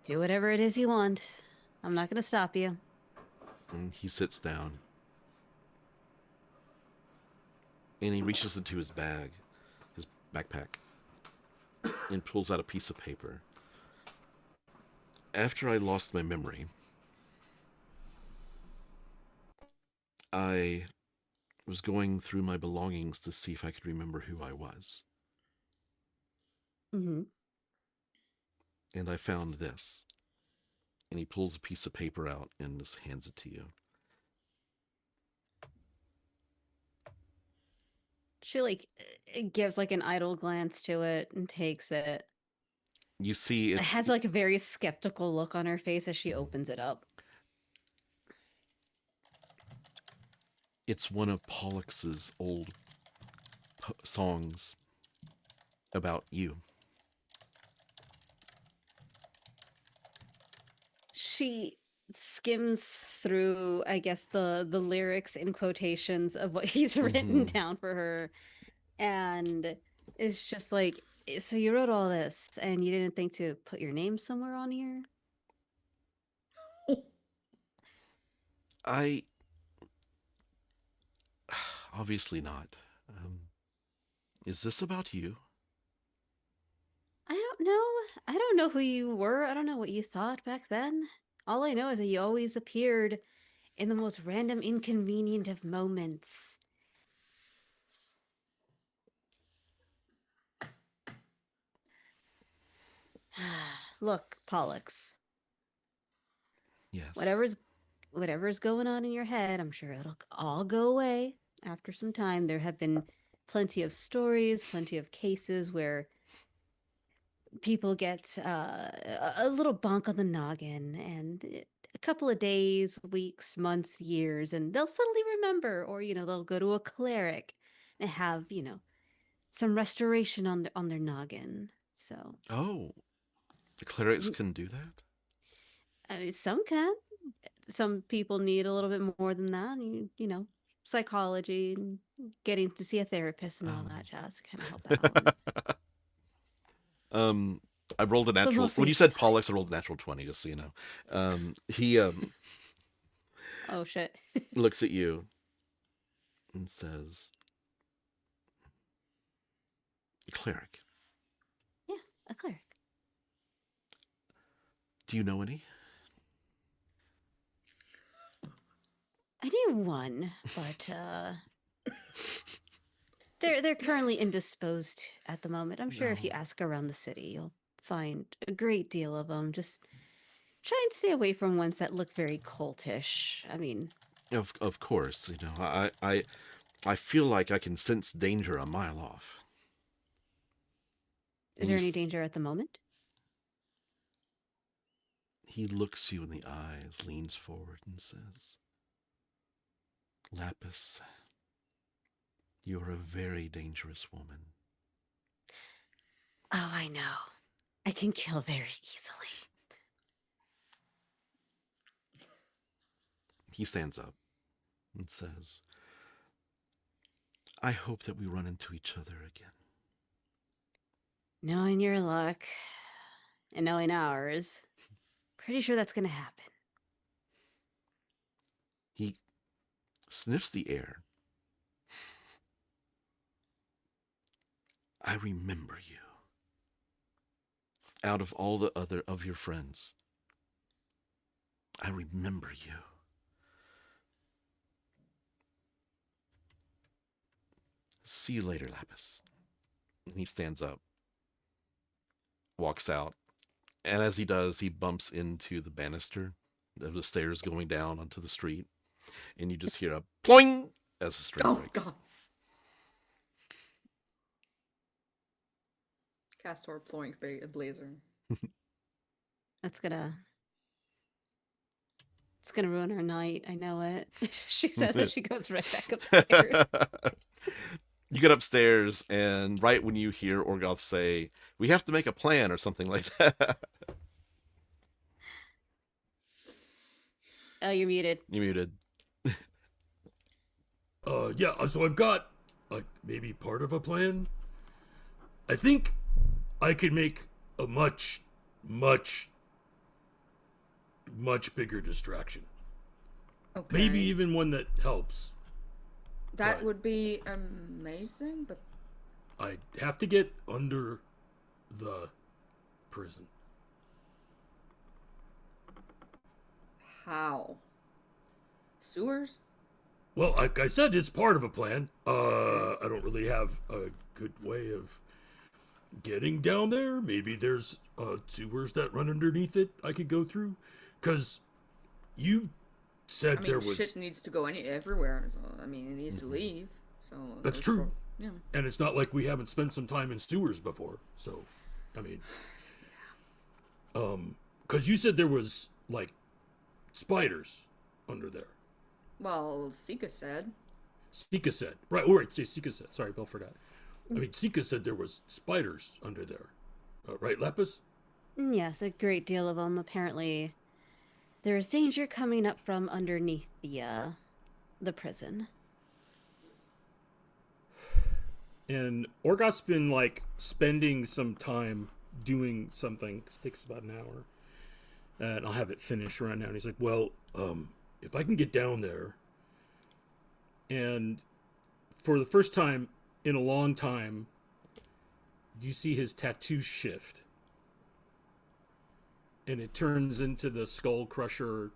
[SPEAKER 4] Do whatever it is you want. I'm not gonna stop you.
[SPEAKER 1] And he sits down. And he reaches into his bag, his backpack, and pulls out a piece of paper. After I lost my memory, I was going through my belongings to see if I could remember who I was.
[SPEAKER 4] Mm-hmm.
[SPEAKER 1] And I found this. And he pulls a piece of paper out and just hands it to you.
[SPEAKER 4] She gives an idle glance to it and takes it.
[SPEAKER 1] You see
[SPEAKER 4] it has a very skeptical look on her face as she opens it up.
[SPEAKER 1] It's one of Pollux's old songs about you.
[SPEAKER 4] She skims through, I guess, the lyrics in quotations of what he's written down for her, and it's just like, so you wrote all this and you didn't think to put your name somewhere on here?
[SPEAKER 1] Obviously not. Is this about you?
[SPEAKER 4] I don't know. I don't know who you were. I don't know what you thought back then. All I know is that you always appeared in the most random, inconvenient of moments. Look, Pollux.
[SPEAKER 1] Yes.
[SPEAKER 4] Whatever's going on in your head, I'm sure it'll all go away after some time. There have been plenty of stories, plenty of cases where people get a little bonk on the noggin, and a couple of days, weeks, months, years, and they'll suddenly remember, or they'll go to a cleric and have some restoration on their noggin. So
[SPEAKER 1] the clerics can do that?
[SPEAKER 4] I mean, some can. Some people need a little bit more than that. Psychology and getting to see a therapist and all that jazz kind of help out.
[SPEAKER 1] I rolled a natural. When you said Pollux, I rolled a natural 20, just so you know. He
[SPEAKER 4] oh shit.
[SPEAKER 1] looks at you and says, "A cleric."
[SPEAKER 4] Yeah, a cleric.
[SPEAKER 1] Do you know any?
[SPEAKER 4] I knew one, but they're currently indisposed at the moment. I'm sure if you ask around the city, you'll find a great deal of them. Just try and stay away from ones that look very cultish. I mean,
[SPEAKER 1] of course, I feel like I can sense danger a mile off.
[SPEAKER 4] Is there any danger at the moment?
[SPEAKER 1] He looks you in the eyes, leans forward, and says, Lapis, you're a very dangerous woman.
[SPEAKER 4] Oh, I know. I can kill very easily.
[SPEAKER 1] He stands up and says, I hope that we run into each other again.
[SPEAKER 4] Knowing your luck and knowing ours, pretty sure that's going to happen.
[SPEAKER 1] He sniffs the air. I remember you. Out of all the other of your friends, I remember you. See you later, Lapis. And he stands up, walks out, and as he does, he bumps into the banister of the stairs going down onto the street, and you just hear a ploing as the string breaks. God.
[SPEAKER 2] Castor ploink a blazer.
[SPEAKER 4] It's gonna ruin her night. I know it. She says as she goes right back upstairs.
[SPEAKER 1] You get upstairs, and right when you hear Orgoth say, we have to make a plan or something like that.
[SPEAKER 4] Oh, you're muted.
[SPEAKER 1] You're muted.
[SPEAKER 5] Yeah, so I've got, like, maybe part of a plan. I think I could make a much, much, much bigger distraction.
[SPEAKER 2] Okay.
[SPEAKER 5] Maybe even one that helps.
[SPEAKER 2] That would be amazing, but...
[SPEAKER 5] I'd have to get under the prison.
[SPEAKER 2] How? Sewers?
[SPEAKER 5] Well, like I said, it's part of a plan. I don't really have a good way of getting down there. Maybe there's sewers that run underneath it I could go through. Because you said there was...
[SPEAKER 2] shit needs to go everywhere. So, it needs to leave. So
[SPEAKER 5] that's true.
[SPEAKER 2] Yeah.
[SPEAKER 5] And it's not like we haven't spent some time in sewers before. So, because you said there was, like, spiders under there.
[SPEAKER 2] Well, Sika said.
[SPEAKER 5] Sika said. Right, Sika said. Sorry, Bill forgot. Sika said there was spiders under there. Right, Lapus?
[SPEAKER 4] Yes, a great deal of them. Apparently, there is danger coming up from underneath the prison.
[SPEAKER 3] And Orgoth's been, like, spending some time doing something. It takes about an hour. And I'll have it finished right now. And he's like, well, if I can get down there, and for the first time in a long time, you see his tattoo shift. And it turns into the Skullcrusher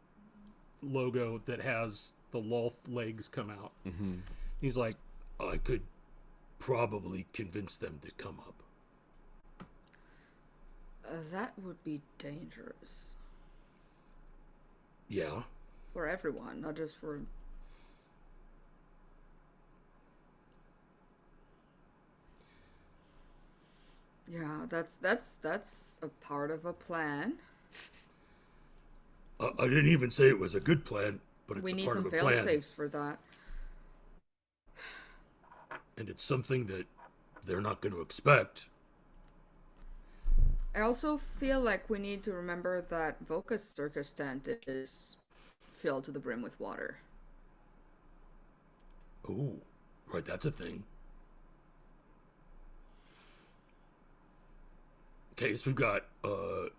[SPEAKER 3] logo that has the Lolth legs come out.
[SPEAKER 1] Mm-hmm.
[SPEAKER 3] He's like,
[SPEAKER 5] I could probably convince them to come up.
[SPEAKER 2] That would be dangerous.
[SPEAKER 5] Yeah.
[SPEAKER 2] For everyone, not just for... Yeah, that's a part of a plan.
[SPEAKER 5] I didn't even say it was a good plan, but it's a part of a plan.
[SPEAKER 2] We need some fail-safes for that.
[SPEAKER 5] And it's something that they're not going to expect.
[SPEAKER 2] I also feel like we need to remember that Voka's circus tent is filled to the brim with water.
[SPEAKER 5] Oh, right, that's a thing. Okay, so we've got a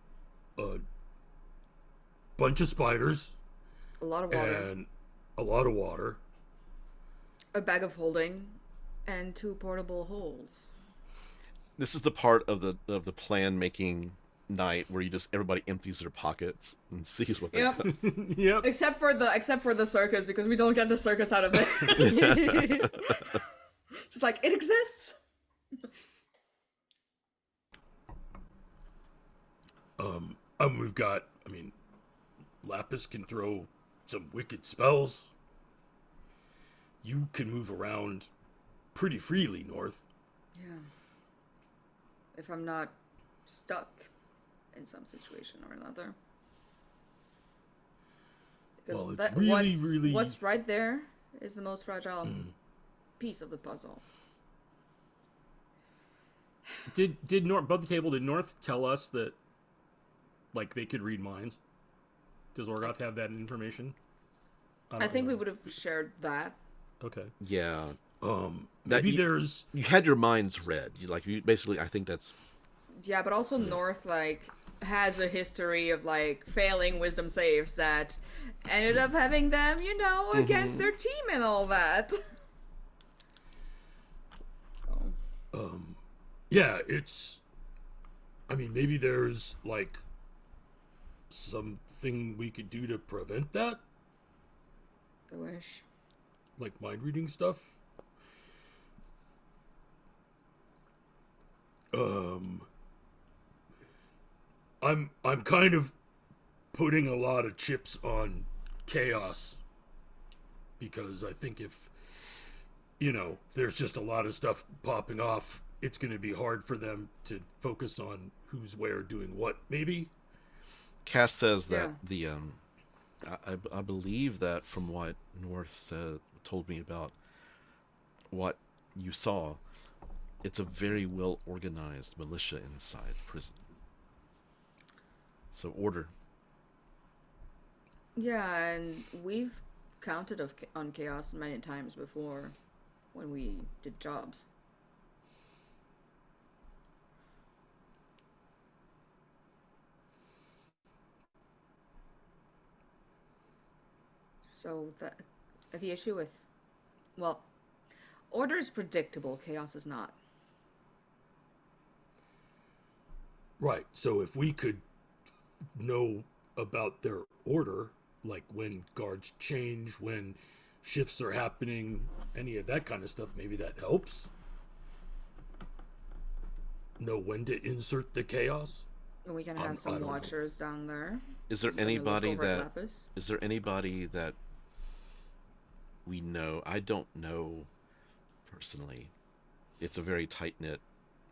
[SPEAKER 5] bunch of spiders.
[SPEAKER 2] A lot of water.
[SPEAKER 5] And a lot of water.
[SPEAKER 2] A bag of holding. And 2 portable holes.
[SPEAKER 1] This is the part of the plan making night where everybody empties their pockets and sees what they got.
[SPEAKER 3] Yep.
[SPEAKER 2] Except for the circus, because we don't get the circus out of it. Just like, it exists.
[SPEAKER 5] We've got, Lapis can throw some wicked spells. You can move around pretty freely, North.
[SPEAKER 2] Yeah. if I'm not stuck in some situation or another. Because
[SPEAKER 5] Well, it's really
[SPEAKER 2] what's right there is the most fragile piece of the puzzle.
[SPEAKER 3] Did North above the table? Did North tell us that, like, they could read minds? Does Orgoth have that information?
[SPEAKER 2] I think we would have shared that.
[SPEAKER 3] Okay.
[SPEAKER 1] Yeah.
[SPEAKER 5] Maybe
[SPEAKER 1] you had your minds read. You basically. I think that's.
[SPEAKER 2] Yeah, but also North has a history of failing wisdom saves that ended up having them, against their team and all that.
[SPEAKER 5] Yeah, it's. I mean, maybe there's something we could do to prevent that.
[SPEAKER 2] I wish.
[SPEAKER 5] Like mind reading stuff. I'm kind of putting a lot of chips on chaos because I think if there's just a lot of stuff popping off, it's going to be hard for them to focus on who's where doing what. Maybe.
[SPEAKER 1] Cass says that I believe that from what North told me about what you saw, it's a very well organized militia inside prison. So order.
[SPEAKER 2] Yeah, and we've counted on chaos many times before when we did jobs. So the issue with, order is predictable, chaos is not.
[SPEAKER 5] Right. So if we could know about their order, like when guards change, when shifts are happening, any of that kind of stuff, maybe that helps. Know when to insert the chaos.
[SPEAKER 2] And we can have some watchers down there.
[SPEAKER 1] Is there anybody that we know? I don't know personally. It's a very tight-knit.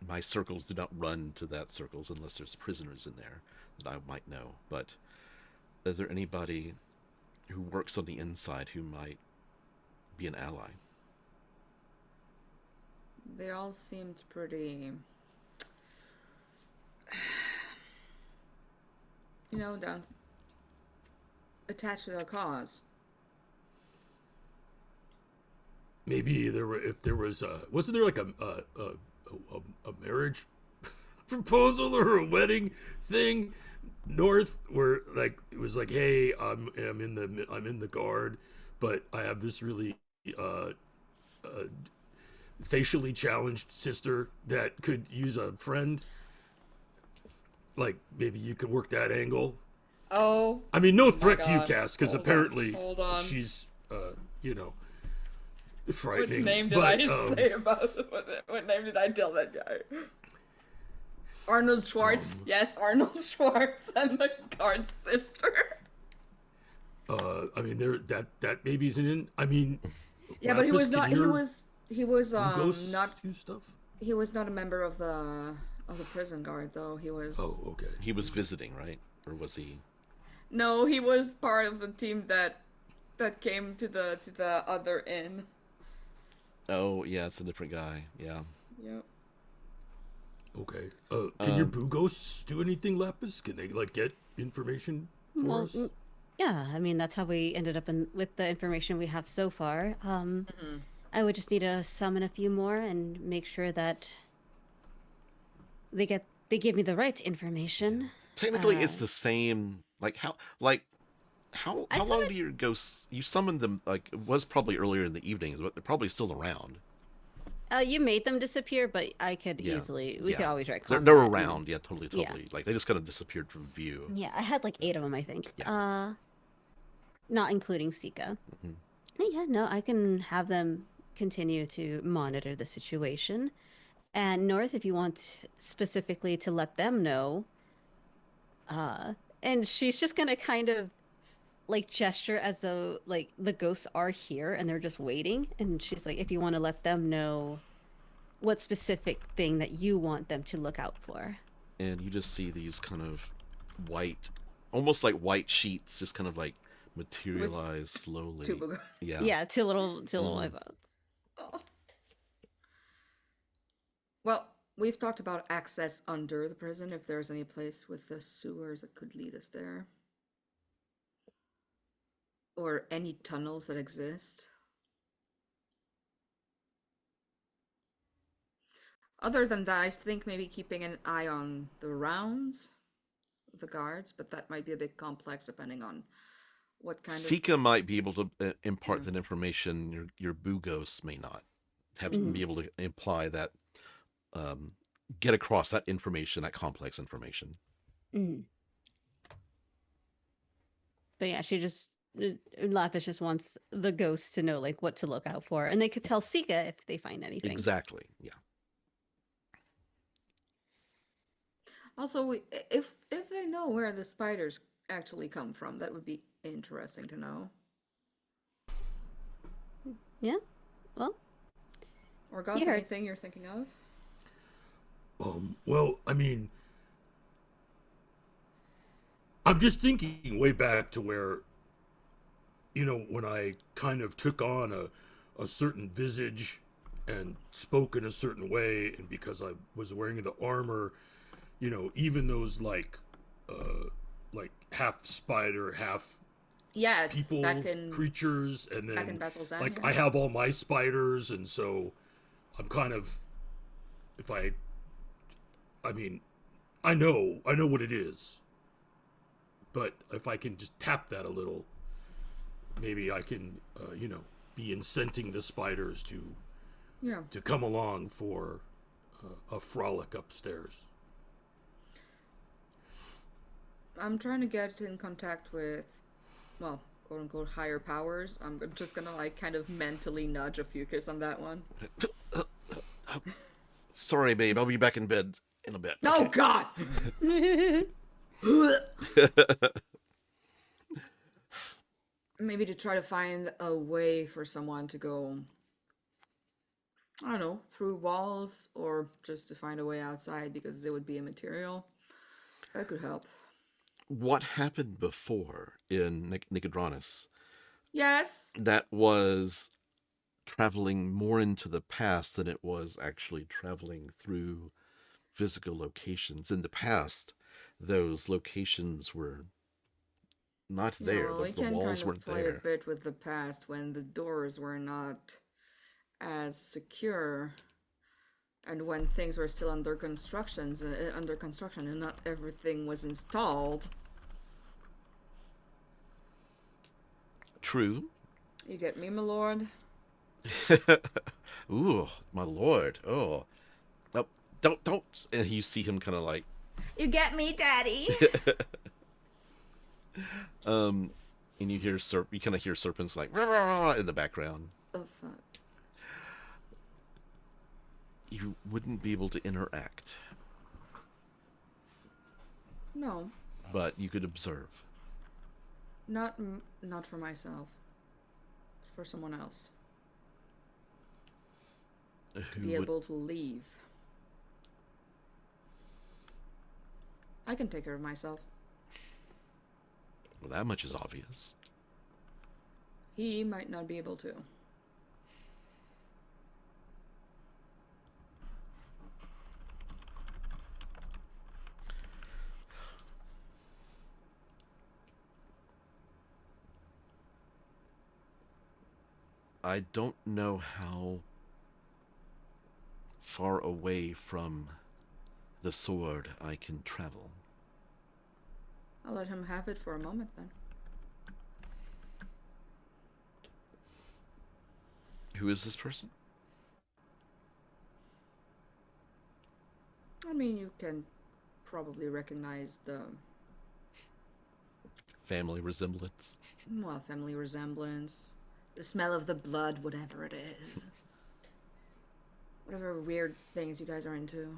[SPEAKER 1] My circles do not run to that circles unless there's prisoners in there that I might know. But is there anybody who works on the inside who might be an ally?
[SPEAKER 2] They all seemed pretty, down attached to their cause.
[SPEAKER 5] Maybe wasn't there a marriage proposal or a wedding thing North where it was hey, I'm in the guard, but I have this really facially challenged sister that could use a friend. Maybe you could work that angle.
[SPEAKER 2] Oh,
[SPEAKER 5] I mean, no threat to you, Cass, because apparently
[SPEAKER 2] hold on.
[SPEAKER 5] she's frightening.
[SPEAKER 2] What name did I say about what name did I tell that guy? Arnold Schwartz. Yes, Arnold Schwartz and the guard's sister.
[SPEAKER 5] I mean, that baby's in. I mean,
[SPEAKER 2] yeah, but he was not. He was not.
[SPEAKER 5] Stuff?
[SPEAKER 2] He was not a member of the prison guard, though. He was.
[SPEAKER 5] Oh, okay.
[SPEAKER 1] He was visiting, right? Or was he?
[SPEAKER 2] No, he was part of the team that came to the other inn.
[SPEAKER 1] Oh, yeah, it's a different guy. Yeah.
[SPEAKER 2] Yep.
[SPEAKER 5] Okay. Can your boo ghosts do anything, Lapis? Can they get information for us?
[SPEAKER 4] Yeah, I mean that's how we ended up with the information we have so far. I would just need to summon a few more and make sure that they give me the right information.
[SPEAKER 1] Technically, it's the same. How long do your ghosts? You summoned them it was probably earlier in the evenings, but they're probably still around.
[SPEAKER 4] You made them disappear, but I could easily. We could always write.
[SPEAKER 1] They're around. Yeah, totally. Yeah. They just kind of disappeared from view.
[SPEAKER 4] Yeah, I had 8 of them, I think.
[SPEAKER 1] Yeah.
[SPEAKER 4] Not including Sika. Yeah, no, I can have them continue to monitor the situation. And North, if you want specifically to let them know. And she's just gonna kind of gesture as though the ghosts are here and they're just waiting. And she's like, if you want to let them know what specific thing that you want them to look out for.
[SPEAKER 1] And you just see these kind of white, almost like white sheets, just kind of like materialize slowly.
[SPEAKER 4] Yeah, two little eyeballs.
[SPEAKER 2] Oh. Well, we've talked about access under the prison, if there's any place with the sewers that could lead us there. Or any tunnels that exist. Other than that, I think maybe keeping an eye on the rounds of the guards, but that might be a bit complex depending on what kind
[SPEAKER 1] Sika might be able to impart that information. Your Bugos may not be able to imply that, get across that information, that complex information.
[SPEAKER 4] But yeah, Laphus just wants the ghosts to know like what to look out for, and they could tell Sika if they find anything.
[SPEAKER 1] Exactly. Yeah.
[SPEAKER 2] Also, if they know where the spiders actually come from, that would be interesting to know.
[SPEAKER 4] Yeah. Well.
[SPEAKER 2] Orgoth, anything you're thinking of?
[SPEAKER 5] Well, I mean, I'm just thinking way back to where, when I kind of took on a certain visage and spoke in a certain way, and because I was wearing the armor, even those like half spider, half people, creatures, and then like I have all my spiders, and so I'm kind of, I know what it is, but if I can just tap that a little, maybe I can, be incenting the spiders to come along for a frolic upstairs.
[SPEAKER 2] I'm trying to get in contact with, well, quote unquote, higher powers. I'm just gonna like kind of mentally nudge a Fucus on that one.
[SPEAKER 1] Sorry, babe. I'll be back in bed in a bit.
[SPEAKER 2] Oh, God! Maybe to try to find a way for someone to go, I don't know, through walls, or just to find a way outside because it would be immaterial. That could help.
[SPEAKER 1] What happened before in Nicodranus?
[SPEAKER 2] Yes.
[SPEAKER 1] That was traveling more into the past than it was actually traveling through physical locations. In the past, those locations were not there.
[SPEAKER 2] We
[SPEAKER 1] the
[SPEAKER 2] can
[SPEAKER 1] walls
[SPEAKER 2] kind of
[SPEAKER 1] weren't
[SPEAKER 2] play
[SPEAKER 1] there.
[SPEAKER 2] a bit with the past when the doors were not as secure, and when things were still under construction and not everything was installed.
[SPEAKER 1] True.
[SPEAKER 2] You get me, my lord?
[SPEAKER 1] Ooh, my lord. Oh. No, don't. And you see him kind of like...
[SPEAKER 2] You get me, daddy?
[SPEAKER 1] And you hear you kind of hear serpents like rah, rah, rah, in the background.
[SPEAKER 2] Oh, fuck.
[SPEAKER 1] You wouldn't be able to interact.
[SPEAKER 2] No.
[SPEAKER 1] But you could observe.
[SPEAKER 2] Not for myself. For someone else. To be able to leave. I can take care of myself.
[SPEAKER 1] Well, that much is obvious.
[SPEAKER 2] He might not be able to.
[SPEAKER 1] I don't know how far away from the sword I can travel.
[SPEAKER 2] I'll let him have it for a moment then.
[SPEAKER 1] Who is this person?
[SPEAKER 2] I mean, you can probably recognize the...
[SPEAKER 1] Family resemblance.
[SPEAKER 2] Well, family resemblance. The smell of the blood, whatever it is. Whatever weird things you guys are into.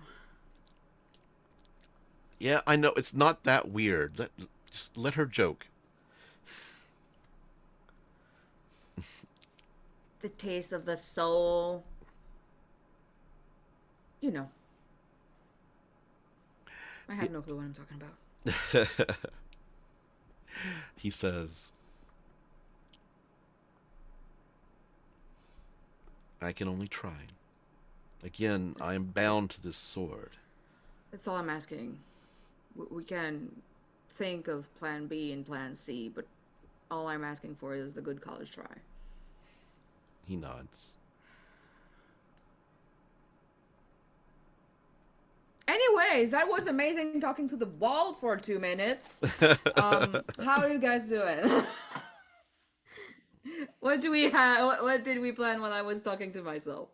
[SPEAKER 1] Yeah, I know. It's not that weird. Just let her joke.
[SPEAKER 2] The taste of the soul. You know. I have no clue what I'm talking about.
[SPEAKER 1] He says, I can only try. Again, I am bound to this sword.
[SPEAKER 2] That's all I'm asking. We can think of plan B and plan C, but all I'm asking for is the good college try.
[SPEAKER 1] He nods.
[SPEAKER 2] Anyways, that was amazing talking to the wall for 2 minutes. How are you guys doing? What do we have? What did we plan when I was talking to myself?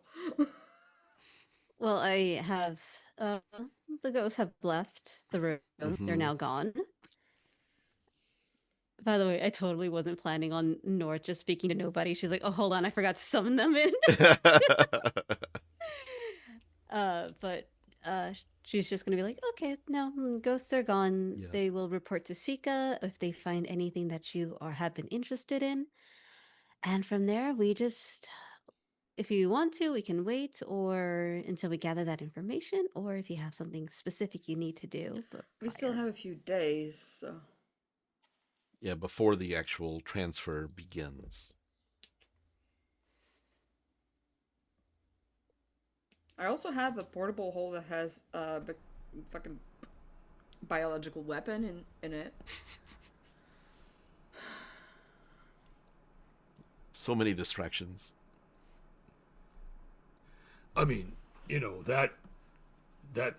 [SPEAKER 4] Well, I have the ghosts have left the room. They're now gone. By the way, I totally wasn't planning on North just speaking to nobody. She's like, "Oh, hold on, I forgot to summon them in." But she's just gonna be like, "Okay, no, ghosts are gone.
[SPEAKER 1] Yeah.
[SPEAKER 4] They will report to Sika if they find anything that you have been interested in, and from there, we just, if you want to, we can wait or until we gather that information, or if you have something specific you need to do." But
[SPEAKER 2] We still have a few days, so...
[SPEAKER 1] Yeah, before the actual transfer begins.
[SPEAKER 2] I also have a portable hole that has a fucking biological weapon in it.
[SPEAKER 1] So many distractions.
[SPEAKER 5] I mean, you know, that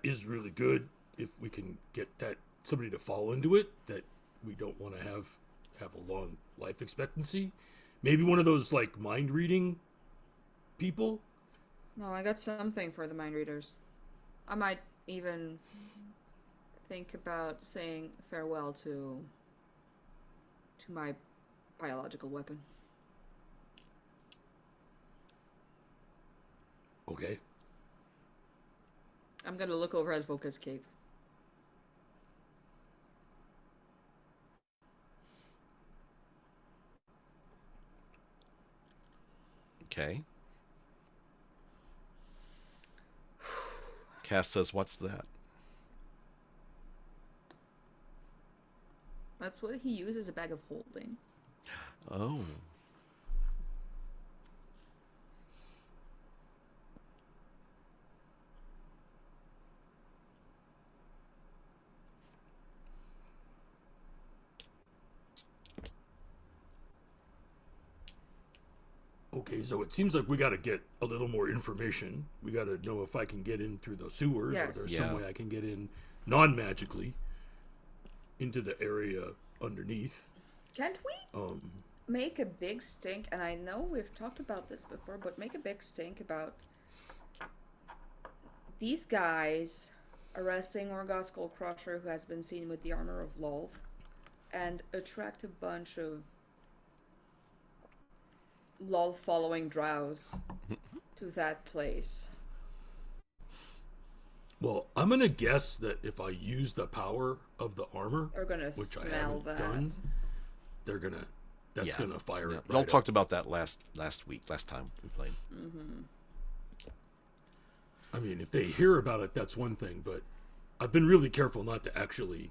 [SPEAKER 5] is really good if we can get that somebody to fall into it, that we don't want to have a long life expectancy. Maybe one of those like mind reading people.
[SPEAKER 2] No, I got something for the mind readers. I might even think about saying farewell to my biological weapon.
[SPEAKER 5] Okay.
[SPEAKER 2] I'm gonna look over at Voka's cape.
[SPEAKER 1] Okay. Cass says, what's that?
[SPEAKER 2] That's what he uses as a bag of holding.
[SPEAKER 1] Oh.
[SPEAKER 5] Okay, so it seems like we got to get a little more information. We got to know if I can get in through the sewers,
[SPEAKER 2] Yes.
[SPEAKER 5] or there's some way I can get in non-magically into the area underneath.
[SPEAKER 2] Can't we make a big stink? And I know we've talked about this before, but make a big stink about these guys arresting Orgoth Skullcrusher, who has been seen with the armor of Lolth, and attract a bunch of Lolth following drows to that place.
[SPEAKER 5] Well, I'm gonna guess that if I use the power of the armor,
[SPEAKER 2] They're gonna
[SPEAKER 5] which I
[SPEAKER 2] smell
[SPEAKER 5] haven't
[SPEAKER 2] that.
[SPEAKER 5] done, that's gonna fire it.
[SPEAKER 1] We all
[SPEAKER 5] right
[SPEAKER 1] talked
[SPEAKER 5] up.
[SPEAKER 1] about that last time we played.
[SPEAKER 2] Mm-hmm.
[SPEAKER 5] I mean, if they hear about it, that's one thing, but I've been really careful not to actually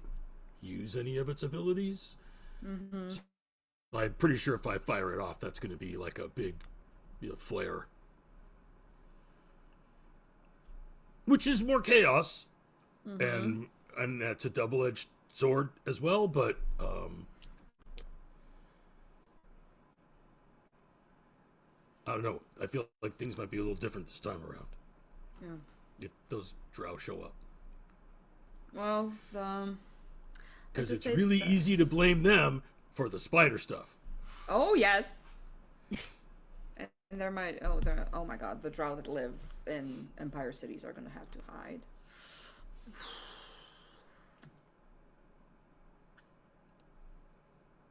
[SPEAKER 5] use any of its abilities.
[SPEAKER 2] Mm-hmm.
[SPEAKER 5] So I'm pretty sure if I fire it off, that's going to be like a big flare. Which is more chaos, and that's a double-edged sword as well, but I don't know. I feel like things might be a little different this time around.
[SPEAKER 2] Yeah.
[SPEAKER 5] If those drow show up.
[SPEAKER 2] Well,
[SPEAKER 5] because it's really easy to blame them for the spider stuff.
[SPEAKER 2] Oh yes. And there might oh my god, the drow that live in Empire cities are gonna have to hide.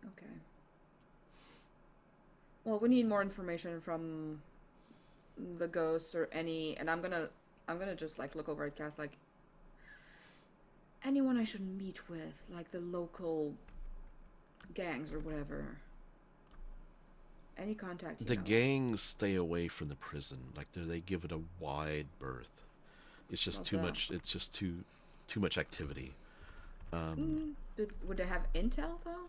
[SPEAKER 2] Okay. Well, we need more information from the ghosts or any, and I'm gonna just like look over at Cass, like anyone I should meet with, like the local gangs or whatever. Any contact.
[SPEAKER 1] The gangs stay away from the prison. Like they give it a wide berth. It's just too much. It's just too much activity.
[SPEAKER 2] Would they have intel though?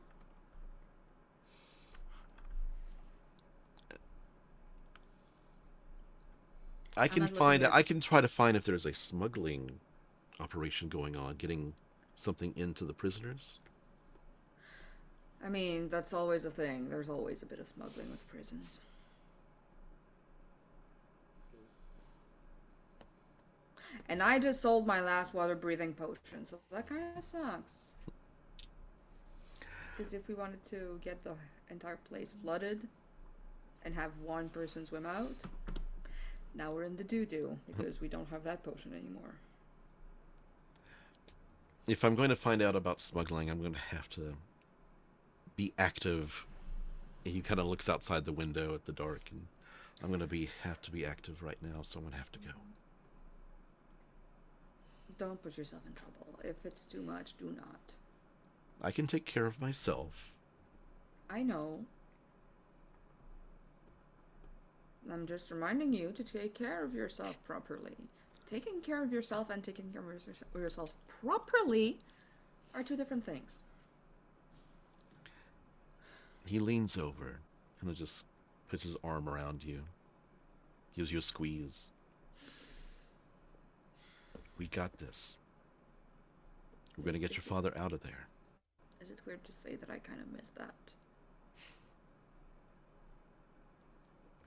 [SPEAKER 1] I can find. I can try to find if there's a smuggling operation going on, getting something into the prisoners.
[SPEAKER 2] I mean, that's always a thing. There's always a bit of smuggling with prisons. And I just sold my last water-breathing potion, so that kind of sucks. Because if we wanted to get the entire place flooded and have one person swim out, now we're in the doo-doo, because we don't have that potion anymore.
[SPEAKER 1] If I'm going to find out about smuggling, I'm going to have to be active. He kind of looks outside the window at the dark, and I'm going to have to be active right now, so I'm going to have to go.
[SPEAKER 2] Don't put yourself in trouble. If it's too much, do not.
[SPEAKER 1] I can take care of myself.
[SPEAKER 2] I know. I'm just reminding you to take care of yourself properly. Taking care of yourself and taking care of yourself properly are two different things.
[SPEAKER 1] He leans over, kind of just puts his arm around you, gives you a squeeze. We got this. We're going to get your father out of there.
[SPEAKER 2] Is it weird to say that I kind of missed that?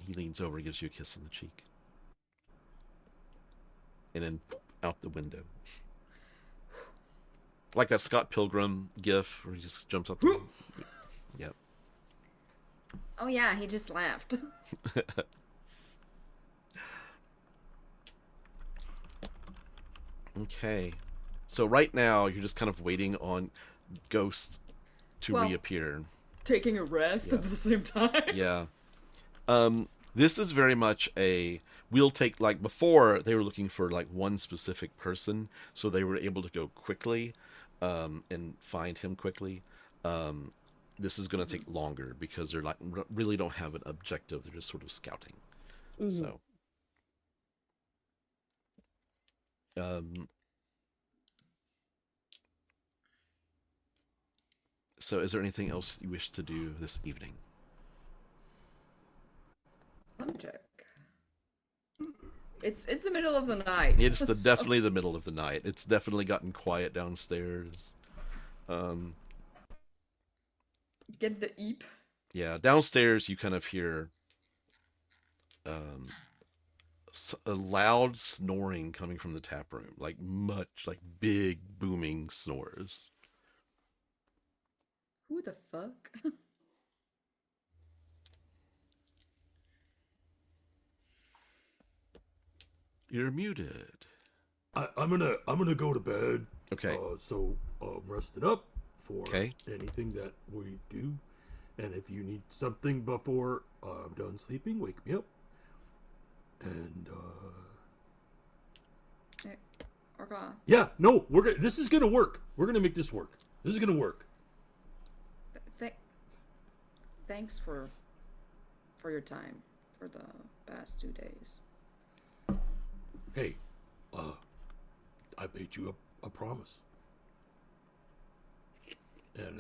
[SPEAKER 1] He leans over and gives you a kiss on the cheek. And then out the window. Like that Scott Pilgrim gif where he just jumps up. Yep.
[SPEAKER 2] Oh yeah, he just laughed.
[SPEAKER 1] Okay. So right now you're just kind of waiting on Ghost to reappear.
[SPEAKER 2] Taking a rest at the same time.
[SPEAKER 1] Yeah. This is very much we'll take, like before they were looking for like one specific person, so they were able to go quickly and find him quickly. This is going to take longer because they're like really don't have an objective. They're just sort of scouting. Mm-hmm. So is there anything else you wish to do this evening?
[SPEAKER 2] Let me check. It's the middle of the night.
[SPEAKER 1] It's definitely the middle of the night. It's definitely gotten quiet downstairs.
[SPEAKER 2] Get the eep.
[SPEAKER 1] Yeah, downstairs you kind of hear a loud snoring coming from the tap room, like big booming snores.
[SPEAKER 2] Who the fuck?
[SPEAKER 1] You're muted.
[SPEAKER 5] I'm gonna go to bed.
[SPEAKER 1] Okay.
[SPEAKER 5] So rest it up for anything that we do, and if you need something before I'm done sleeping, wake me up. And
[SPEAKER 2] Hey, Orgoth.
[SPEAKER 5] Yeah, no, this is gonna work. We're gonna make this work. This is gonna work.
[SPEAKER 2] Thanks for your time for the past 2 days.
[SPEAKER 5] Hey, I made you a promise, and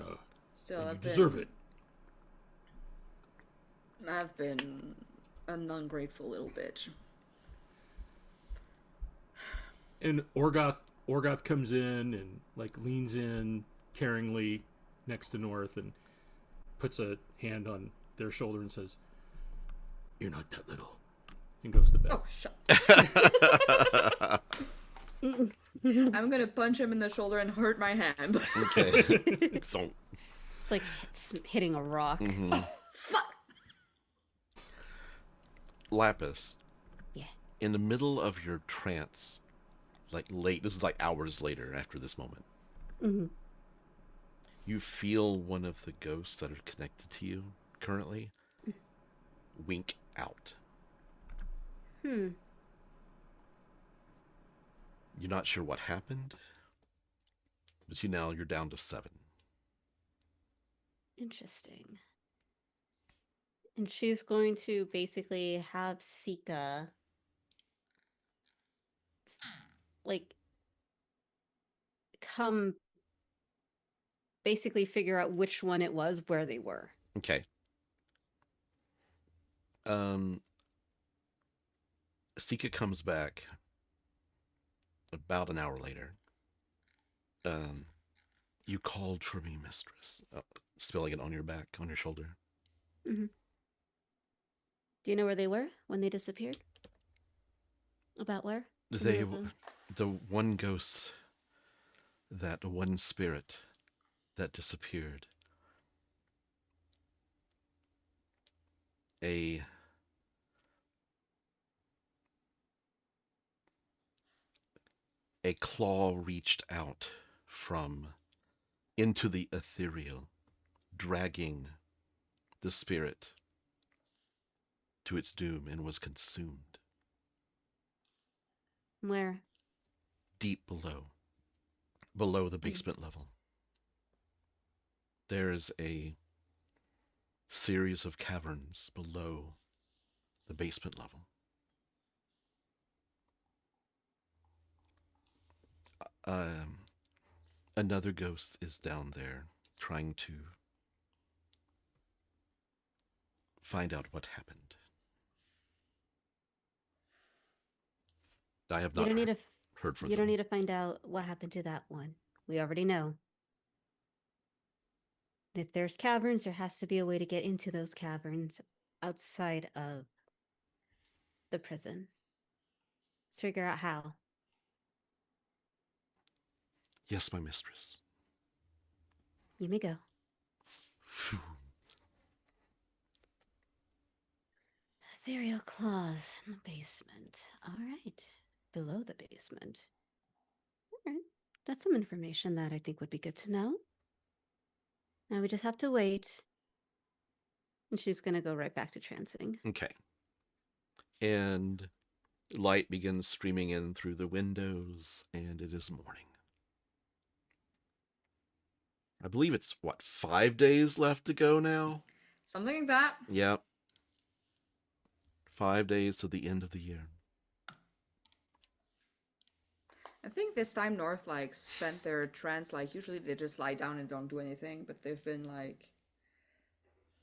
[SPEAKER 5] you deserve it.
[SPEAKER 2] I've been an ungrateful little bitch.
[SPEAKER 3] And Orgoth comes in and like leans in caringly next to North and puts a hand on their shoulder and says, "You're not that little," and goes to bed.
[SPEAKER 2] Oh, shut. I'm gonna punch him in the shoulder and hurt my hand.
[SPEAKER 1] Okay. So
[SPEAKER 4] it's like hitting a rock.
[SPEAKER 1] Mm-hmm.
[SPEAKER 2] Oh, fuck.
[SPEAKER 1] Lapis.
[SPEAKER 4] Yeah.
[SPEAKER 1] In the middle of your trance, like late, this is like hours later after this moment.
[SPEAKER 4] Mm-hmm.
[SPEAKER 1] You feel one of the ghosts that are connected to you currently wink out.
[SPEAKER 4] Hmm.
[SPEAKER 1] You're not sure what happened, but you're down to 7.
[SPEAKER 4] Interesting. And she's going to basically have Sika like come basically figure out which one it was where they were.
[SPEAKER 1] Okay. Sika comes back about an hour later. You called for me, mistress. Spilling it on your back, on your shoulder.
[SPEAKER 4] Mm-hmm. Do you know where they were when they disappeared? About where?
[SPEAKER 1] The one ghost, that one spirit that disappeared. A claw reached out from into the ethereal, dragging the spirit to its doom, and was consumed.
[SPEAKER 4] Where?
[SPEAKER 1] Deep below the basement level. There's a series of caverns below the basement level. Another ghost is down there trying to find out what happened. I have not heard from them.
[SPEAKER 4] You don't need to find out what happened to that one. We already know. If there's caverns, there has to be a way to get into those caverns outside of the prison. Let's figure out how.
[SPEAKER 1] Yes, my mistress.
[SPEAKER 4] You may go.
[SPEAKER 1] Phew.
[SPEAKER 4] Ethereal claws in the basement. All right. Below the basement. All right. That's some information that I think would be good to know. Now we just have to wait. And she's going to go right back to trancing.
[SPEAKER 1] Okay. And light begins streaming in through the windows, and it is morning. I believe it's, 5 days left to go now?
[SPEAKER 2] Something like that.
[SPEAKER 1] Yep. 5 days to the end of the year.
[SPEAKER 2] I think this time North spent their trance, usually they just lie down and don't do anything, but they've been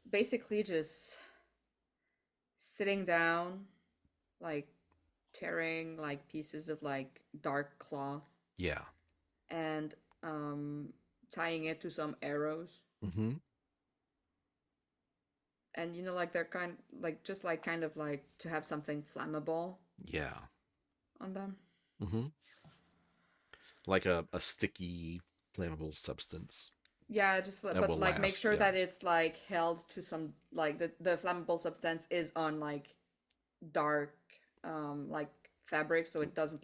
[SPEAKER 2] basically just sitting down, tearing pieces of dark cloth.
[SPEAKER 1] Yeah.
[SPEAKER 2] And tying it to some arrows.
[SPEAKER 1] Mm-hmm.
[SPEAKER 2] And they're kind of to have something flammable.
[SPEAKER 1] Yeah.
[SPEAKER 2] On them.
[SPEAKER 1] Mm-hmm. Like a sticky, flammable substance.
[SPEAKER 2] Yeah, just but make sure that it's held to some the flammable substance is on dark fabric, so it doesn't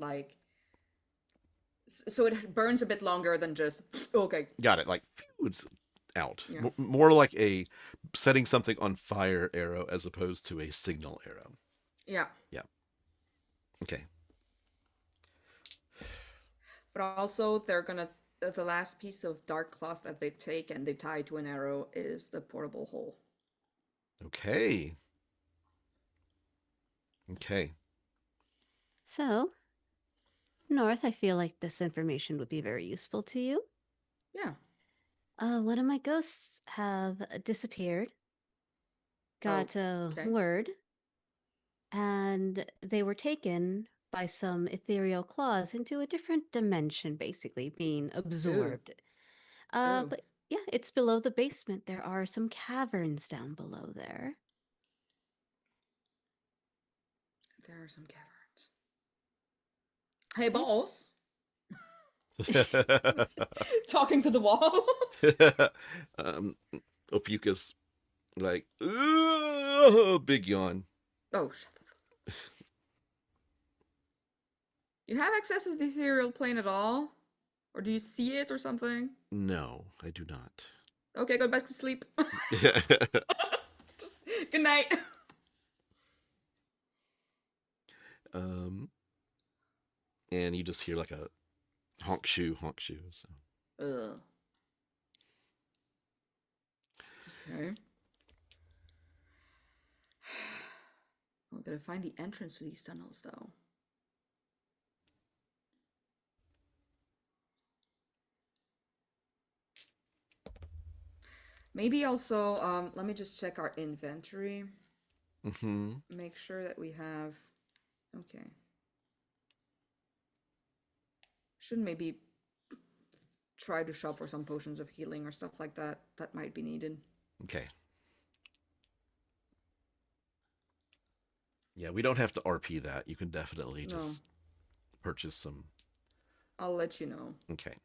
[SPEAKER 2] so it burns a bit longer than just okay.
[SPEAKER 1] Got it. It's out. Yeah. More like a setting something on fire arrow as opposed to a signal arrow.
[SPEAKER 2] Yeah.
[SPEAKER 1] Yeah. Okay.
[SPEAKER 2] But also, they're gonna. The last piece of dark cloth that they take and they tie to an arrow is the portable hole.
[SPEAKER 1] Okay. Okay.
[SPEAKER 4] So, North, I feel like this information would be very useful to you.
[SPEAKER 2] Yeah.
[SPEAKER 4] One of my ghosts have disappeared. Got a word. And they were taken by some ethereal claws into a different dimension, basically being absorbed. But yeah, it's below the basement. There are some caverns down below there.
[SPEAKER 2] There are some caverns. Hey, balls. Talking to the wall.
[SPEAKER 1] Ophiuchus, big yawn.
[SPEAKER 2] Oh, shut the fuck. You have access to the ethereal plane at all? Or do you see it or something?
[SPEAKER 1] No, I do not.
[SPEAKER 2] Okay, go back to sleep. Just good night.
[SPEAKER 1] And you just hear a honk shoe. So.
[SPEAKER 2] Ugh. Okay. I'm gonna find the entrance to these tunnels, though. Maybe also, let me just check our inventory.
[SPEAKER 1] Mm-hmm.
[SPEAKER 2] Make sure that we have... Okay. Should maybe try to shop for some potions of healing or stuff like that that might be needed.
[SPEAKER 1] Okay. Yeah, we don't have to RP that. You can definitely just purchase some.
[SPEAKER 2] I'll let you know.
[SPEAKER 1] Okay.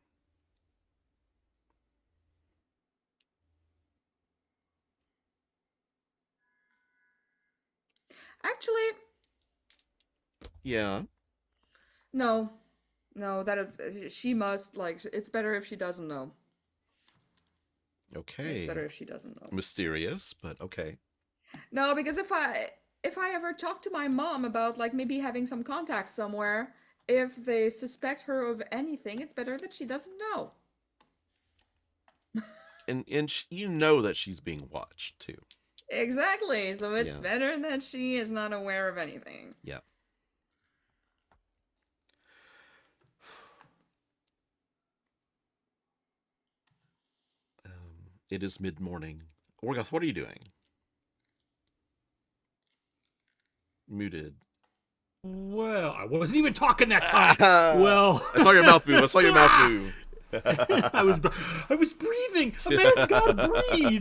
[SPEAKER 2] Actually,
[SPEAKER 1] Yeah.
[SPEAKER 2] no. No, she must, like, it's better if she doesn't know.
[SPEAKER 1] Okay.
[SPEAKER 2] It's better if she doesn't know.
[SPEAKER 1] Mysterious, but okay.
[SPEAKER 2] No, because if I ever talk to my mom about, like, maybe having some contacts somewhere, if they suspect her of anything, it's better that she doesn't know.
[SPEAKER 1] And you know that she's being watched too.
[SPEAKER 2] Exactly. So it's better that she is not aware of anything.
[SPEAKER 1] Yeah. It is mid-morning. Orgoth, what are you doing? Muted.
[SPEAKER 3] Well, I wasn't even talking that time. Well,
[SPEAKER 1] I saw your mouth move. I saw your mouth move.
[SPEAKER 3] I was breathing. A man's gotta breathe.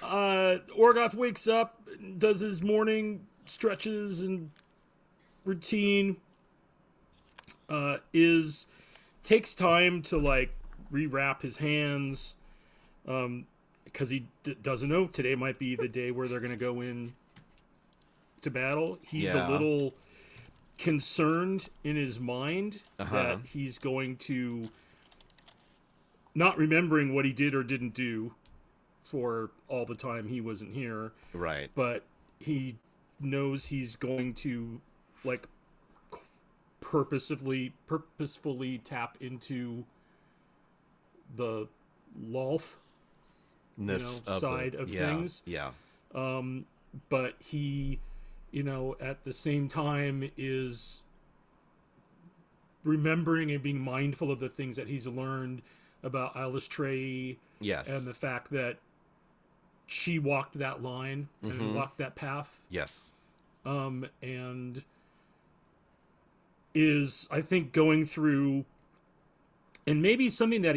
[SPEAKER 3] Orgoth wakes up, does his morning stretches and routine. Takes time to like rewrap his hands, because he doesn't know today might be the day where they're gonna go in to battle. He's a little concerned in his mind that he's going to not remembering what he did or didn't do for all the time he wasn't here.
[SPEAKER 1] Right.
[SPEAKER 3] But he knows he's going to like purposefully tap into the Lolth side of things.
[SPEAKER 1] Yeah.
[SPEAKER 3] But he, at the same time is remembering and being mindful of the things that he's learned about Trey.
[SPEAKER 1] Yes.
[SPEAKER 3] And the fact that she walked that line and walked that path.
[SPEAKER 1] Yes.
[SPEAKER 3] And is, I think, going through, and maybe something that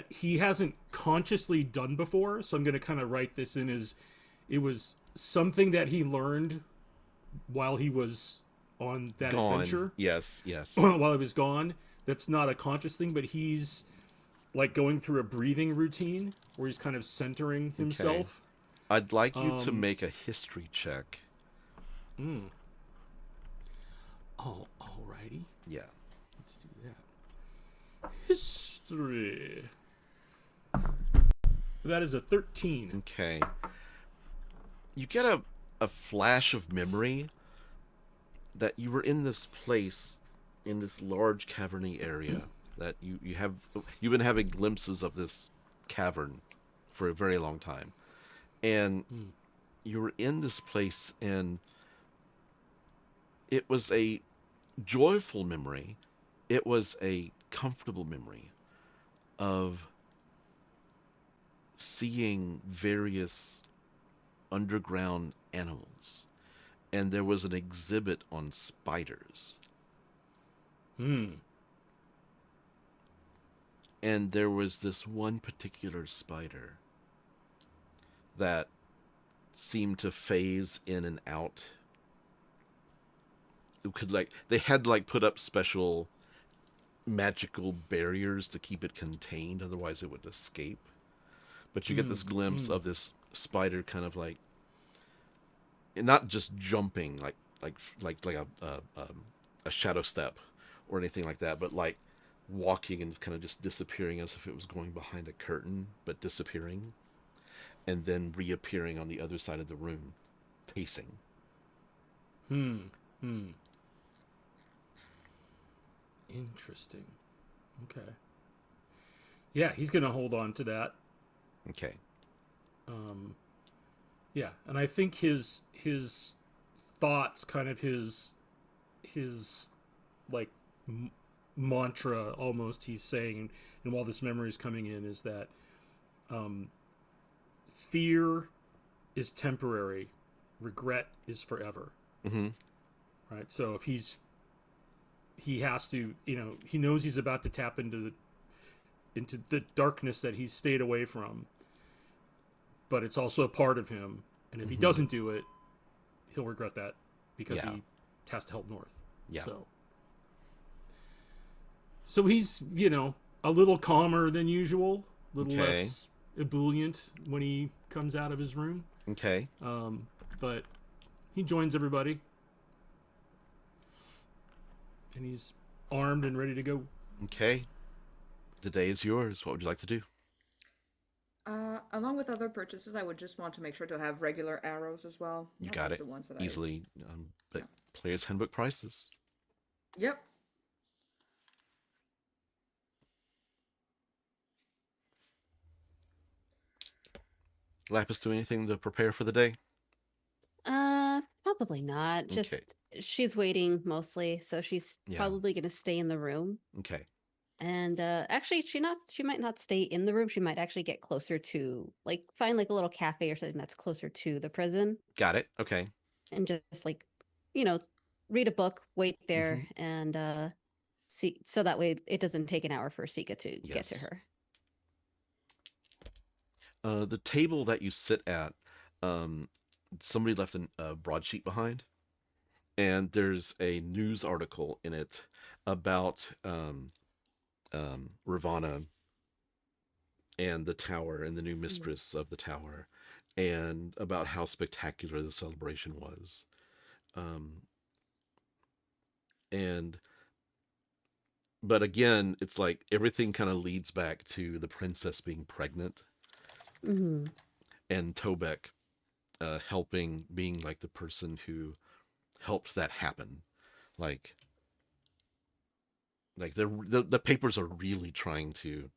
[SPEAKER 3] he hasn't consciously done before. So I'm going to kind of write this in as it was something that he learned while he was on that adventure.
[SPEAKER 1] Yes.
[SPEAKER 3] While he was gone. That's not a conscious thing, but he's like going through a breathing routine where he's kind of centering himself.
[SPEAKER 1] Okay. I'd like you to make a history check.
[SPEAKER 3] Oh, alrighty.
[SPEAKER 1] Yeah.
[SPEAKER 3] Let's do that. History. That is a 13.
[SPEAKER 1] Okay. You get a flash of memory that you were in this place, in this large caverny area, that you've been having glimpses of this cavern for a very long time. And you were in this place, and it was a joyful memory. It was a comfortable memory of seeing various underground animals, and there was an exhibit on spiders. And there was this one particular spider that seemed to phase in and out. It could they had put up special magical barriers to keep it contained, otherwise it would escape. But you get this glimpse of this spider kind of not just jumping like a shadow step or anything like that, but walking and kind of just disappearing as if it was going behind a curtain, but disappearing and then reappearing on the other side of the room, pacing.
[SPEAKER 3] Interesting. Okay. Yeah, he's gonna hold on to that.
[SPEAKER 1] Okay.
[SPEAKER 3] Yeah, and I think his thoughts, kind of his mantra almost, he's saying, and while this memory is coming in, is that fear is temporary, regret is forever.
[SPEAKER 1] Mm-hmm.
[SPEAKER 3] Right. So if he has to, he knows he's about to tap into the darkness that he's stayed away from, but it's also a part of him. And if he doesn't do it, he'll regret that because he has to help North.
[SPEAKER 1] Yeah.
[SPEAKER 3] So he's, a little calmer than usual, a little less ebullient when he comes out of his room.
[SPEAKER 1] Okay.
[SPEAKER 3] But he joins everybody. And he's armed and ready to go.
[SPEAKER 1] Okay. The day is yours. What would you like to do?
[SPEAKER 2] Along with other purchases, I would just want to make sure to have regular arrows as well.
[SPEAKER 1] You
[SPEAKER 2] Not
[SPEAKER 1] got
[SPEAKER 2] just
[SPEAKER 1] it.
[SPEAKER 2] the ones that
[SPEAKER 1] Easily. But Player's Handbook prices.
[SPEAKER 2] Yep.
[SPEAKER 1] Lapis do anything to prepare for the day?
[SPEAKER 4] Probably not. Just
[SPEAKER 1] Okay.
[SPEAKER 4] she's waiting mostly, so she's probably gonna stay in the room.
[SPEAKER 1] Okay.
[SPEAKER 4] And actually, she might not stay in the room. She might actually get closer to, find a little cafe or something that's closer to the prison.
[SPEAKER 1] Got it. Okay.
[SPEAKER 4] And just read a book, wait there, and see, so that way it doesn't take an hour for Sika to get to her.
[SPEAKER 1] The table that you sit at, somebody left a broadsheet behind, and there's a news article in it about Ravana and the tower and the new mistress of the tower, and about how spectacular the celebration was. But again, it's like everything kind of leads back to the princess being pregnant.
[SPEAKER 4] Mm-hmm.
[SPEAKER 1] And Tobek being like the person who helped that happen. Like the papers are really trying to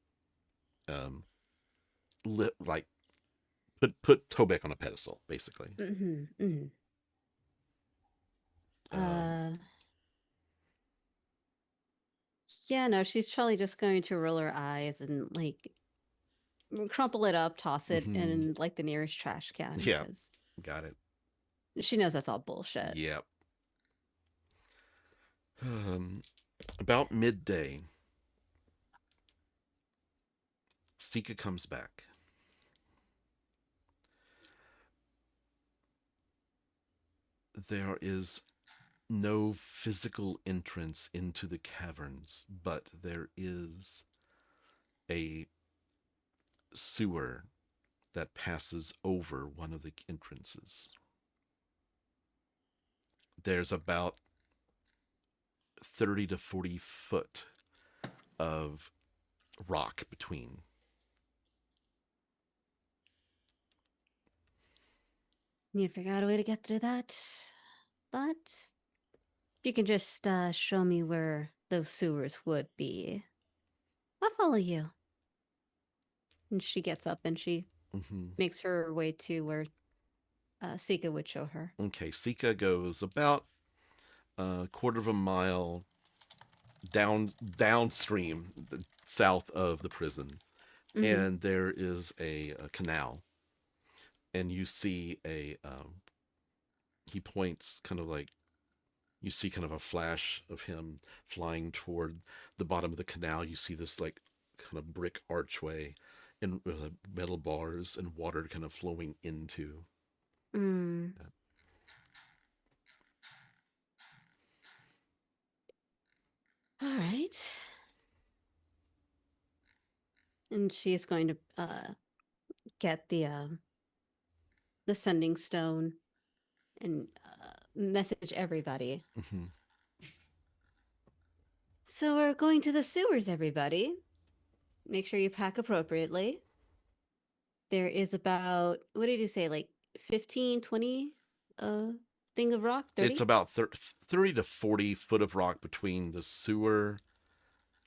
[SPEAKER 1] put Tobek on a pedestal, basically.
[SPEAKER 4] Mm-hmm. Mm-hmm. Yeah, no, she's probably just going to roll her eyes and crumple it up, toss it in the nearest trash can.
[SPEAKER 1] Yeah, got it.
[SPEAKER 4] She knows that's all bullshit.
[SPEAKER 1] Yep. About midday, Sika comes back. There is no physical entrance into the caverns, but there is a sewer that passes over one of the entrances. There's about 30 to 40 foot of rock between.
[SPEAKER 4] Need to figure out a way to get through that. But if you can just show me where those sewers would be, I'll follow you. And she gets up and she makes her way to where Sika would show her.
[SPEAKER 1] Okay, Sika goes about a quarter of a mile downstream, south of the prison, and there is a canal, and you see he points kind of like, you see kind of a flash of him flying toward the bottom of the canal. You see this kind of brick archway and metal bars and water kind of flowing into.
[SPEAKER 4] All right. And she's going to get the sending stone and message everybody. So we're going to the sewers, everybody. Make sure you pack appropriately. There is about, what did you say, 15, 20 thing of rock? 30?
[SPEAKER 1] It's about 30 to 40 foot of rock between the sewer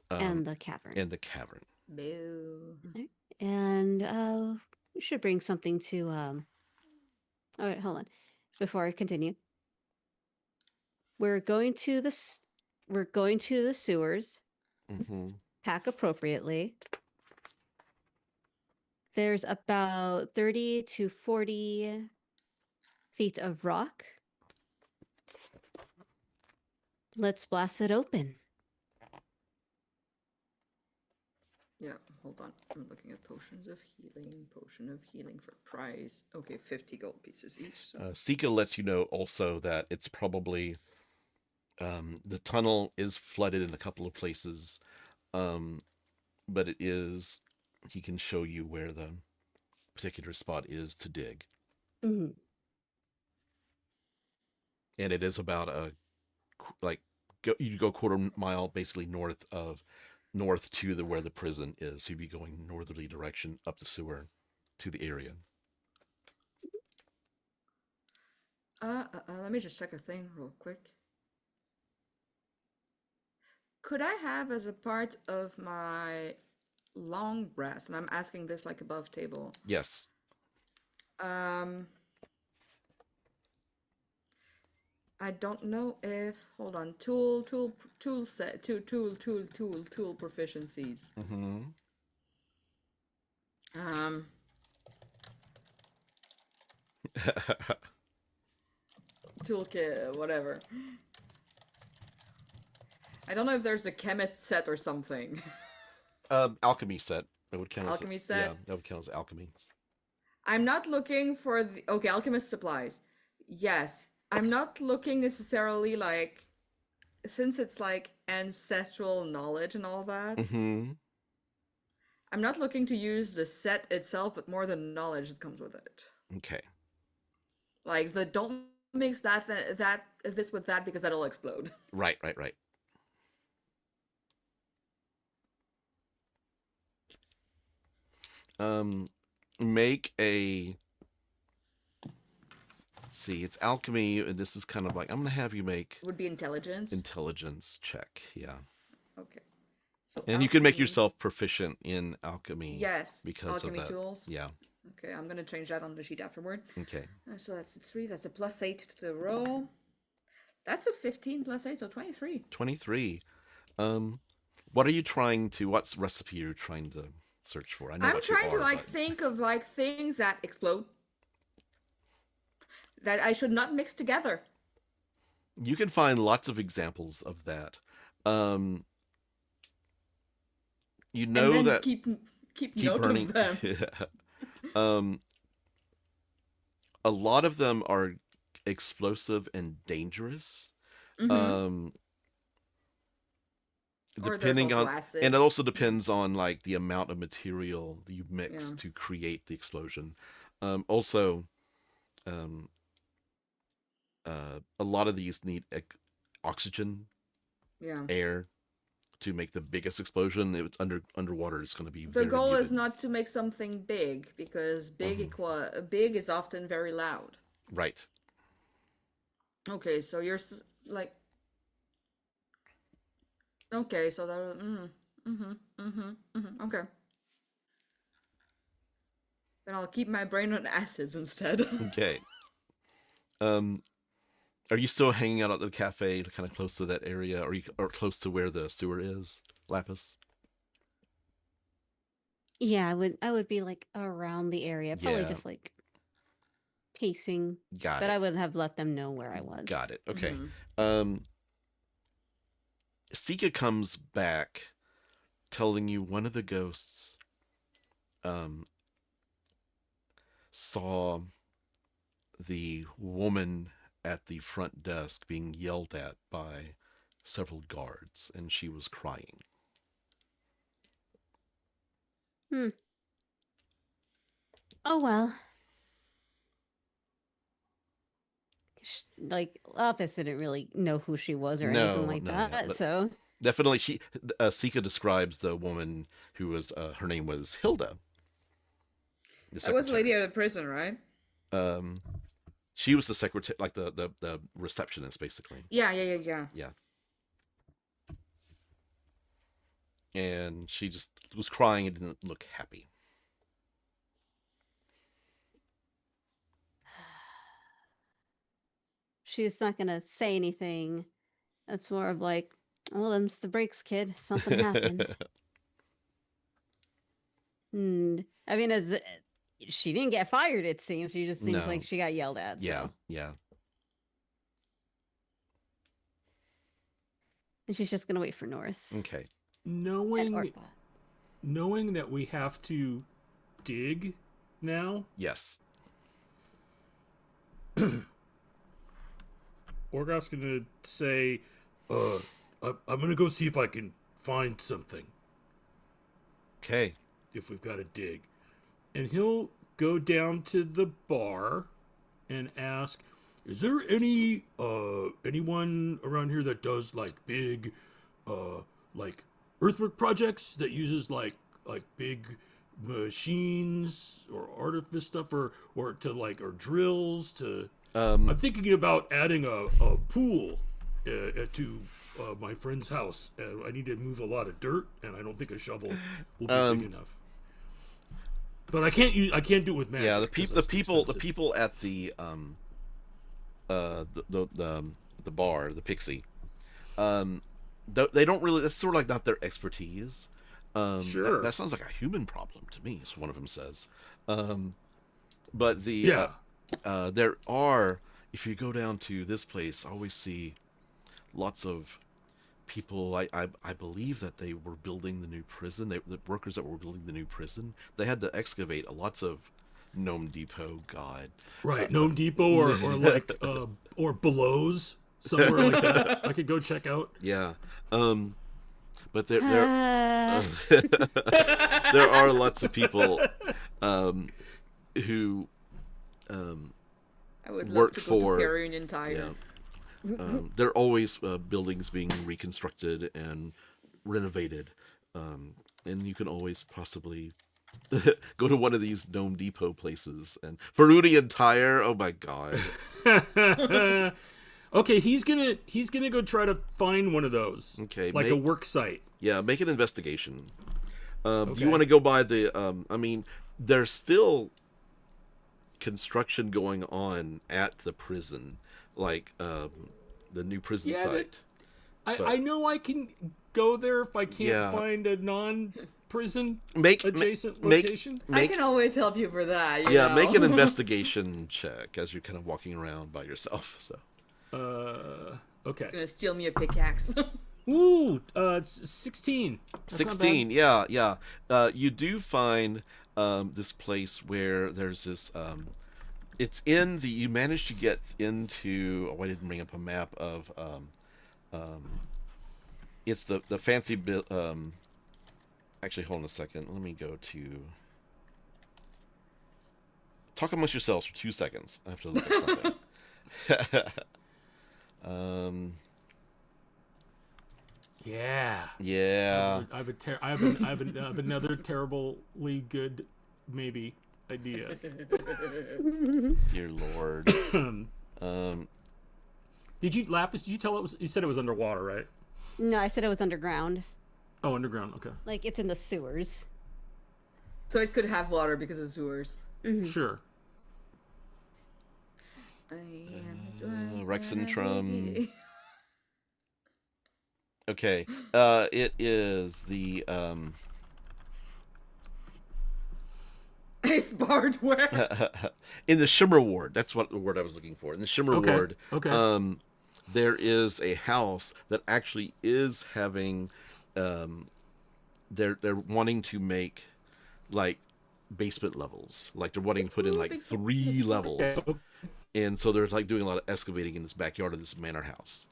[SPEAKER 4] and the cavern.
[SPEAKER 2] Boo.
[SPEAKER 4] Right. And we should bring something to all right, hold on. Before I continue. We're going to the sewers. pack appropriately. There's about 30 to 40 feet of rock. Let's blast it open.
[SPEAKER 2] Yeah, hold on. I'm looking at potion of healing for prize. Okay, 50 gold pieces each. So.
[SPEAKER 1] Sika lets you know also that it's probably the tunnel is flooded in a couple of places, but he can show you where the particular spot is to dig.
[SPEAKER 4] Mm-hmm.
[SPEAKER 1] And it is about you go quarter mile basically north to where the prison is. So you'd be going northerly direction up the sewer to the area.
[SPEAKER 2] Let me just check a thing real quick. Could I have as a part of my long rest, and I'm asking this like above table.
[SPEAKER 1] Yes.
[SPEAKER 2] I don't know if hold on tool proficiencies.
[SPEAKER 1] Mm-hmm.
[SPEAKER 2] Toolkit, whatever. I don't know if there's a chemist set or something.
[SPEAKER 1] Alchemy set. That would count
[SPEAKER 2] Alchemy
[SPEAKER 1] as
[SPEAKER 2] set?
[SPEAKER 1] Yeah, that would count as alchemy.
[SPEAKER 2] I'm not looking for the okay, alchemist supplies. Yes. I'm not looking necessarily like since it's like ancestral knowledge and all that.
[SPEAKER 1] Mm-hmm.
[SPEAKER 2] I'm not looking to use the set itself, but more the knowledge that comes with it.
[SPEAKER 1] Okay.
[SPEAKER 2] Like don't mix this with that because that'll explode.
[SPEAKER 1] Right. Make a. Let's see. It's alchemy, and this is kind of like I'm gonna have you make.
[SPEAKER 2] Would be intelligence.
[SPEAKER 1] Intelligence check. Yeah.
[SPEAKER 2] Okay. So
[SPEAKER 1] and you can make yourself proficient in alchemy.
[SPEAKER 2] Yes.
[SPEAKER 1] Because
[SPEAKER 2] alchemy
[SPEAKER 1] of that.
[SPEAKER 2] tools.
[SPEAKER 1] Yeah.
[SPEAKER 2] Okay, I'm gonna change that on the sheet afterward.
[SPEAKER 1] Okay.
[SPEAKER 2] So that's a 3. That's a +8 to the roll. That's a 15 +8, so 23.
[SPEAKER 1] 23. What are you trying to? What recipe are you trying to search for? I know
[SPEAKER 2] I'm trying to think of like things that explode that I should not mix together.
[SPEAKER 1] You can find lots of examples of that. You know
[SPEAKER 2] and then
[SPEAKER 1] that
[SPEAKER 2] keep note
[SPEAKER 1] burning.
[SPEAKER 2] Of them.
[SPEAKER 1] Yeah. A lot of them are explosive and dangerous.
[SPEAKER 2] Mm-hmm.
[SPEAKER 1] Depending on acids. And it also depends on like the amount of material you mix to create the explosion. Also, a lot of these need oxygen, air, to make the biggest explosion. If it's underwater, it's going to be.
[SPEAKER 2] The goal is not to make something big because big is often very loud.
[SPEAKER 1] Right.
[SPEAKER 2] Okay, so you're like. Okay, so that. Okay. Then I'll keep my brain on acids instead.
[SPEAKER 1] Okay. Are you still hanging out at the cafe, kind of close to that area, or close to where the sewer is, Lapus?
[SPEAKER 4] Yeah, I would be like around the area, probably just like pacing.
[SPEAKER 1] Got it.
[SPEAKER 4] But I would have let them know where I was.
[SPEAKER 1] Got it. Okay. Sika comes back, telling you one of the ghosts saw the woman at the front desk being yelled at by several guards, and she was crying.
[SPEAKER 4] Oh well. Like Laphus didn't really know who she was or anything like that, so
[SPEAKER 1] definitely Sika describes the woman who was her name was Hilda.
[SPEAKER 2] That was the lady at the prison, right?
[SPEAKER 1] She was the secretary, like the receptionist, basically.
[SPEAKER 2] Yeah.
[SPEAKER 1] Yeah. And she just was crying and didn't look happy.
[SPEAKER 4] She's not gonna say anything. It's more of like, well, them's the breaks, kid. Something happened. I mean, as she didn't get fired, it seems. She just seems
[SPEAKER 1] No.
[SPEAKER 4] like she got yelled at.
[SPEAKER 1] Yeah,
[SPEAKER 4] So.
[SPEAKER 1] yeah.
[SPEAKER 4] And she's just gonna wait for North.
[SPEAKER 1] Okay.
[SPEAKER 3] Knowing that we have to dig now,
[SPEAKER 1] Yes.
[SPEAKER 3] Orgoth's gonna say, I'm gonna go see if I can find something.
[SPEAKER 1] Okay.
[SPEAKER 3] If we've got to dig. And he'll go down to the bar and ask, is there anyone around here that does like big like earthwork projects that uses like big machines or artifice stuff or to like or drills to I'm thinking about adding a pool to my friend's house. I need to move a lot of dirt, and I don't think a shovel will be big enough. But I can't do it with magic.
[SPEAKER 1] Yeah, the people at the bar, the Pixie, they don't really. That's sort of like not their expertise.
[SPEAKER 3] Sure,
[SPEAKER 1] that sounds like a human problem to me. So one of them says. But the there are, if you go down to this place, I always see lots of people. I believe that they were building the new prison. The workers that were building the new prison, they had to excavate lots of Gnome Depot. God,
[SPEAKER 3] right? Gnome Depot or like or Below's somewhere like that. I could go check out.
[SPEAKER 1] Yeah, but there there are lots of people who
[SPEAKER 2] I would love
[SPEAKER 1] work
[SPEAKER 2] to go
[SPEAKER 1] for
[SPEAKER 2] to Carrion Tire.
[SPEAKER 1] Yeah. There are always buildings being reconstructed and renovated, and you can always possibly go to one of these Gnome Depot places. And Favoured Tire, oh my god!
[SPEAKER 3] Okay, he's gonna go try to find one of those.
[SPEAKER 1] Okay,
[SPEAKER 3] like a work site.
[SPEAKER 1] Yeah, make an investigation. Do
[SPEAKER 3] Okay.
[SPEAKER 1] you want to go by the? I mean, there's still construction going on at the prison, like the new prison site.
[SPEAKER 3] I know I can go there if I can't find a non-prison adjacent location.
[SPEAKER 2] I can always help you for that. You know?
[SPEAKER 1] Make an investigation check as you're kind of walking around by yourself. So.
[SPEAKER 3] Okay.
[SPEAKER 2] You're gonna steal me a pickaxe.
[SPEAKER 3] Ooh, 16. That's
[SPEAKER 1] 16. Yeah. You do find this place where there's this. It's in the. You managed to get into. Oh, I didn't bring up a map of. It's the fancy bit. Actually, hold on a second. Let me go to. Talk amongst yourselves for 2 seconds. I have to look at something.
[SPEAKER 3] Yeah.
[SPEAKER 1] Yeah.
[SPEAKER 3] I have another terribly good maybe idea.
[SPEAKER 1] Dear Lord.
[SPEAKER 3] Did you Lapis? Did you tell it was? You said it was underwater, right?
[SPEAKER 4] No, I said it was underground.
[SPEAKER 3] Oh, underground. Okay.
[SPEAKER 4] Like it's in the sewers.
[SPEAKER 2] So it could have water because of sewers.
[SPEAKER 4] Mm-hmm.
[SPEAKER 3] Sure.
[SPEAKER 2] I am
[SPEAKER 1] Rexentrum. Okay. It is the
[SPEAKER 2] Ice barred where?
[SPEAKER 1] in the Shimmer Ward. That's what the word I was looking for. In the Shimmer Ward.
[SPEAKER 3] Okay.
[SPEAKER 1] There is a house that actually is having they're wanting to make like basement levels. Like they're wanting to put in like 3 levels.
[SPEAKER 3] Okay.
[SPEAKER 1] And so they're like doing a lot of excavating in this backyard of this manor house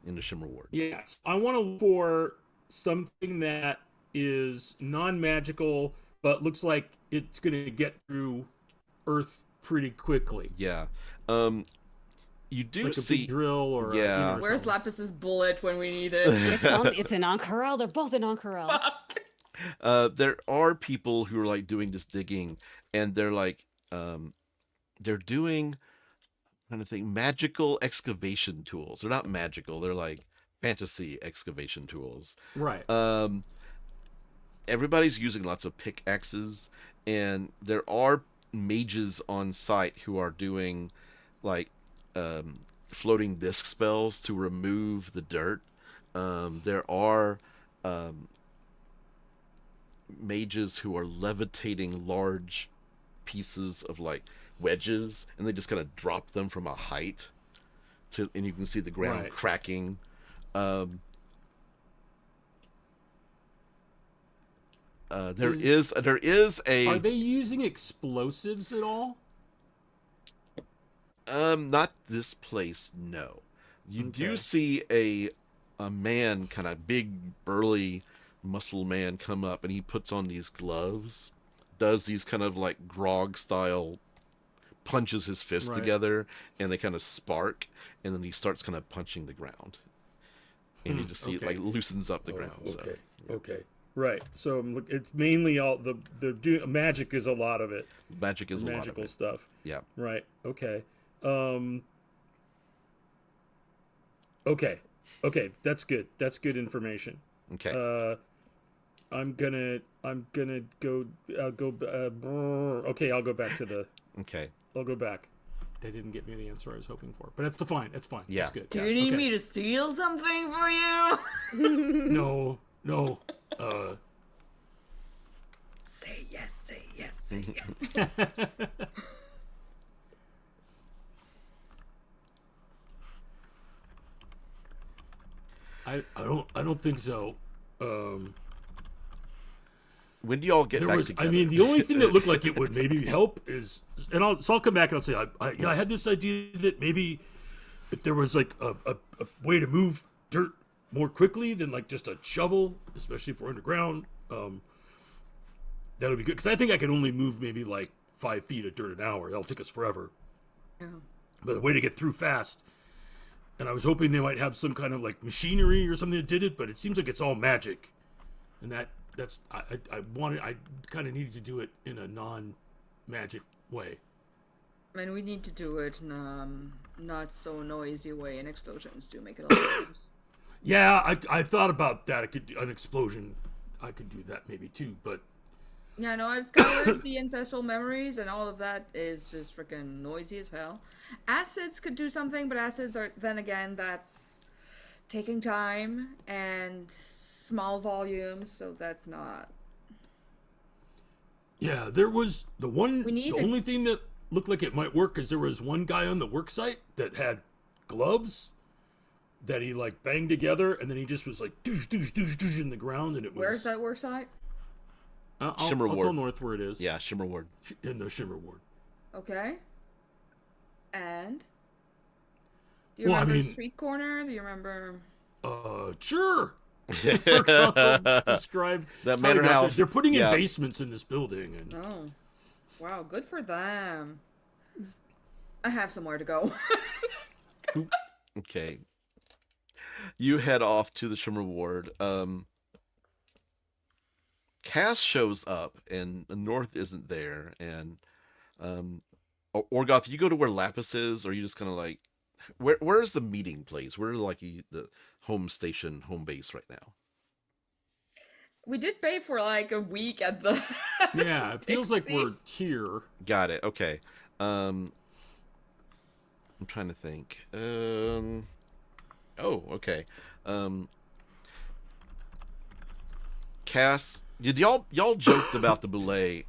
[SPEAKER 1] in the Shimmer Ward.
[SPEAKER 3] Yes. I want to look for something that is non-magical but looks like it's going to get through Earth pretty quickly.
[SPEAKER 1] Yeah. You do
[SPEAKER 3] like
[SPEAKER 1] see
[SPEAKER 3] a big drill or
[SPEAKER 1] yeah.
[SPEAKER 3] or
[SPEAKER 2] Where's
[SPEAKER 3] something.
[SPEAKER 2] Lapus's bullet when we need it?
[SPEAKER 4] It's an Ankarel. They're both an Ankarel.
[SPEAKER 1] There are people who are like doing this digging, and they're like, they're doing, I'm trying to think, magical excavation tools. They're not magical. They're like fantasy excavation tools.
[SPEAKER 3] Right.
[SPEAKER 1] Everybody's using lots of pickaxes, and there are mages on site who are doing like floating disc spells to remove the dirt. There are mages who are levitating large pieces of like wedges, and they just kind of drop them from a height and you can see the ground cracking. There is a.
[SPEAKER 3] Are they using explosives at all?
[SPEAKER 1] Not this place. No. You do see a man, kind of big, burly, muscle man, come up, and he puts on these gloves, does these kind of like grog style, punches his fists together, and they kind of spark, and then he starts kind of punching the ground, and you just see it like loosens up the ground.
[SPEAKER 5] Okay.
[SPEAKER 1] So, yeah.
[SPEAKER 3] Okay. Right. So it's mainly all the magic is a lot of it.
[SPEAKER 1] Magic is a lot of it.
[SPEAKER 3] Magical stuff. Yeah. Right. Okay. Okay. That's good. That's good information.
[SPEAKER 1] Okay.
[SPEAKER 3] I'm gonna go. I'll go back to the.
[SPEAKER 1] Okay.
[SPEAKER 3] I'll go back. They didn't get me the answer I was hoping for, but that's fine. That's fine.
[SPEAKER 1] Yeah.
[SPEAKER 3] That's good.
[SPEAKER 2] Do you need me to steal something for you?
[SPEAKER 3] No.
[SPEAKER 2] Say yes. Say yes. Say yes.
[SPEAKER 5] I don't think so.
[SPEAKER 1] When do y'all get back together?
[SPEAKER 5] I mean, the only thing that looked like it would maybe help is, and I'll come back and I'll say, I had this idea that maybe if there was like a way to move dirt more quickly than like just a shovel, especially if we're underground, that would be good. Because I think I can only move maybe like 5 feet of dirt an hour. That'll take us forever.
[SPEAKER 2] Yeah.
[SPEAKER 5] But a way to get through fast. And I was hoping they might have some kind of like machinery or something that did it, but it seems like it's all magic. And that's I kind of needed to do it in a non-magic way.
[SPEAKER 2] I mean, we need to do it in not so noisy way, and explosions do make it a lot worse.
[SPEAKER 5] Yeah, I thought about that. An explosion, I could do that maybe too, but
[SPEAKER 2] yeah, no, I've scoured the ancestral memories, and all of that is just freaking noisy as hell. Acids could do something, but acids are, then again, that's taking time and small volumes, so that's not.
[SPEAKER 5] Yeah, there was the only thing that looked like it might work is there was one guy on the work site that had gloves that he like banged together, and then he just was like doosh doosh doosh doosh in the ground, and it was.
[SPEAKER 2] Where's that work site?
[SPEAKER 3] I'll
[SPEAKER 1] Shimmer Ward.
[SPEAKER 3] tell North where it is.
[SPEAKER 1] Yeah, Shimmer Ward.
[SPEAKER 5] In the Shimmer Ward.
[SPEAKER 2] Okay. And? Do you remember Street Corner? Do you remember?
[SPEAKER 5] Sure.
[SPEAKER 3] Describe
[SPEAKER 1] that manor house.
[SPEAKER 5] They're putting in basements in this building, and
[SPEAKER 2] oh, wow, good for them. I have somewhere to go.
[SPEAKER 1] Okay. You head off to the Shimmer Ward. Cass shows up, and North isn't there, and Orgoth, you go to where Laphus is, or you just kind of like, where's the meeting place? Where's like the home station, home base right now?
[SPEAKER 2] We did pay for like a week at the.
[SPEAKER 3] Yeah, it feels like we're here.
[SPEAKER 1] Got it. Okay. I'm trying to think. Oh, okay. Cass, did y'all joked about the bullet,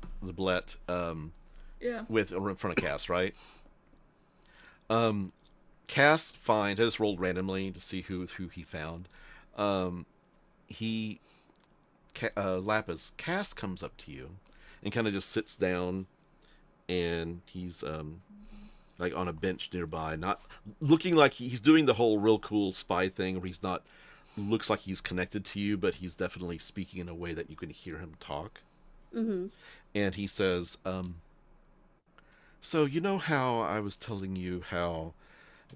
[SPEAKER 2] yeah.
[SPEAKER 1] with in front of Cass, right? Cass finds. I just rolled randomly to see who he found. Lapis. Cass comes up to you, and kind of just sits down, and he's like on a bench nearby, not looking like he's doing the whole real cool spy thing, where he's not. Looks like he's connected to you, but he's definitely speaking in a way that you can hear him talk.
[SPEAKER 4] Mm-hmm.
[SPEAKER 1] And he says, so you know how I was telling you how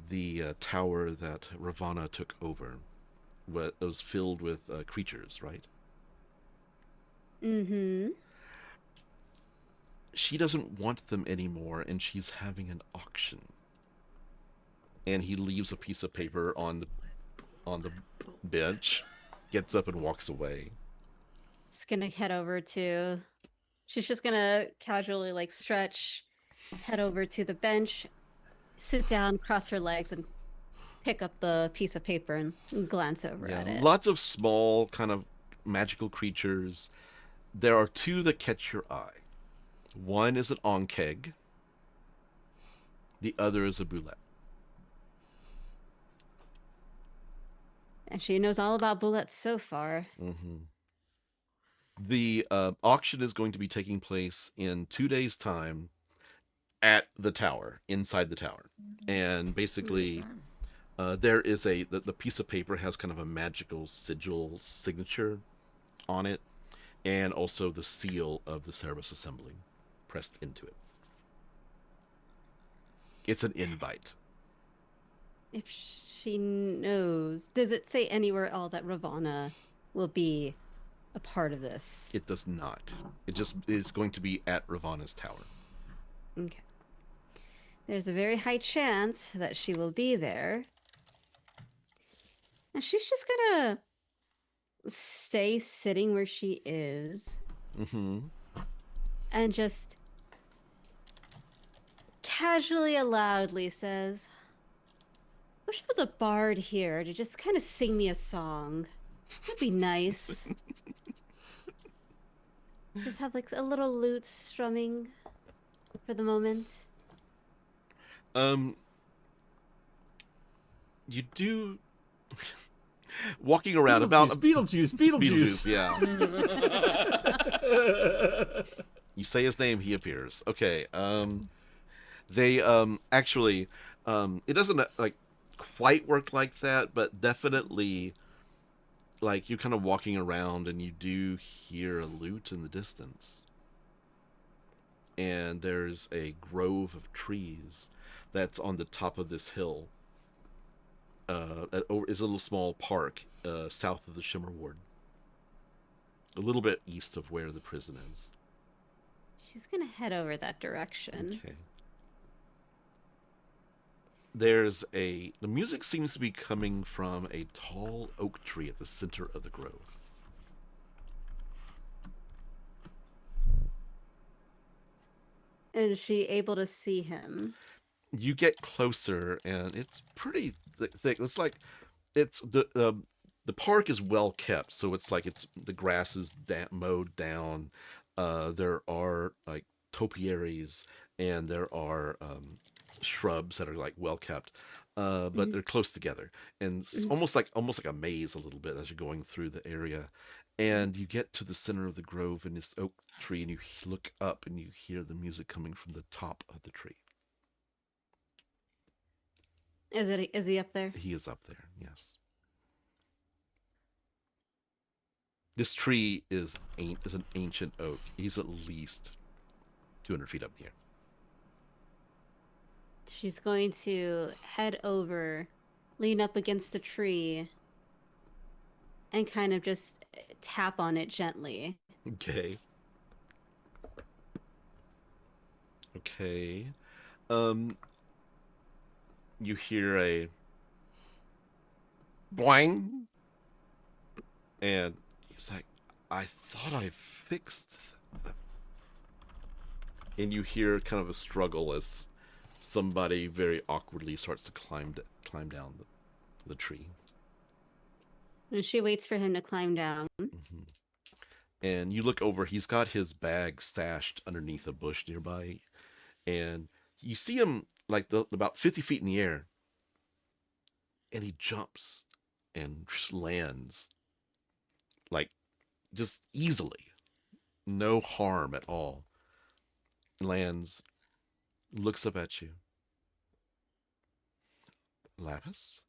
[SPEAKER 1] the tower that Ravana took over was filled with creatures, right?
[SPEAKER 4] Mm-hmm.
[SPEAKER 1] She doesn't want them anymore, and she's having an auction. And he leaves a piece of paper on the bench, gets up and walks away.
[SPEAKER 4] Just gonna head over to. She's just gonna casually like stretch, head over to the bench, sit down, cross her legs, and pick up the piece of paper and glance over at it.
[SPEAKER 1] Lots of small kind of magical creatures. There are two that catch your eye. One is an onkeg. The other is a boulette.
[SPEAKER 4] And she knows all about bullets so far.
[SPEAKER 1] Mm-hmm. The auction is going to be taking place in 2 days' time at the tower, inside the tower. And basically, there is the piece of paper has kind of a magical signature on it, and also the seal of the Cerebus Assembly pressed into it. It's an invite.
[SPEAKER 4] If she knows, does it say anywhere at all that Ravana will be a part of this?
[SPEAKER 1] It does not. It just is going to be at Ravana's tower.
[SPEAKER 4] Okay. There's a very high chance that she will be there. And she's just gonna stay sitting where she is.
[SPEAKER 1] Mm-hmm.
[SPEAKER 4] And just casually and loudly says, wish there was a bard here to just kind of sing me a song. That'd be nice. Just have like a little lute strumming for the moment.
[SPEAKER 1] You do walking around
[SPEAKER 3] Beetlejuice.
[SPEAKER 1] Yeah. You say his name, he appears. Okay. They actually it doesn't like quite work like that, but definitely like you're kind of walking around and you do hear a lute in the distance. And there's a grove of trees that's on the top of this hill. Is a little small park south of the Shimmer Ward. A little bit east of where the prison is.
[SPEAKER 4] She's gonna head over that direction.
[SPEAKER 1] Okay. The music seems to be coming from a tall oak tree at the center of the grove.
[SPEAKER 4] And is she able to see him?
[SPEAKER 1] You get closer, and it's pretty thick. It's like the park is well kept, so it's like the grass is mowed down. There are like topiaries, and there are shrubs that are like well kept, but they're close together, and it's almost like a maze a little bit as you're going through the area. And you get to the center of the grove in this oak tree, and you look up and you hear the music coming from the top of the tree.
[SPEAKER 4] Is he up there?
[SPEAKER 1] He is up there, yes. This tree is an ancient oak. He's at least 200 feet up in the air.
[SPEAKER 4] She's going to head over, lean up against the tree, and kind of just tap on it gently.
[SPEAKER 1] Okay. You hear a boing, and he's like, I thought I fixed that. And you hear kind of a struggle as somebody very awkwardly starts to climb down the tree.
[SPEAKER 4] And she waits for him to climb down.
[SPEAKER 1] Mm-hmm. And you look over, he's got his bag stashed underneath a bush nearby. And you see him like about 50 feet in the air. And he jumps and just lands like just easily. No harm at all. Lands, looks up at you. Laphus?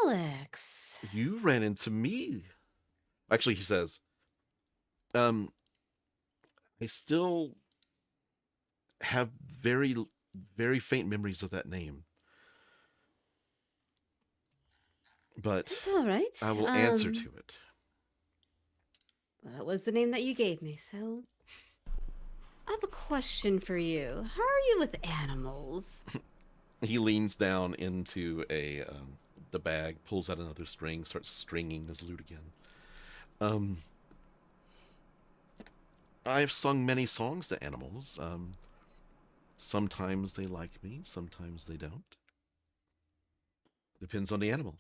[SPEAKER 4] Pollux.
[SPEAKER 1] You ran into me. Actually, he says, I still have very, very faint memories of that name. But
[SPEAKER 4] It's all right.
[SPEAKER 1] I will answer to it.
[SPEAKER 4] Well, that was the name that you gave me, so I have a question for you. How are you with animals?
[SPEAKER 1] He leans down into the bag, pulls out another string, starts stringing his lute again. I've sung many songs to animals. Sometimes they like me, sometimes they don't. Depends on the animal.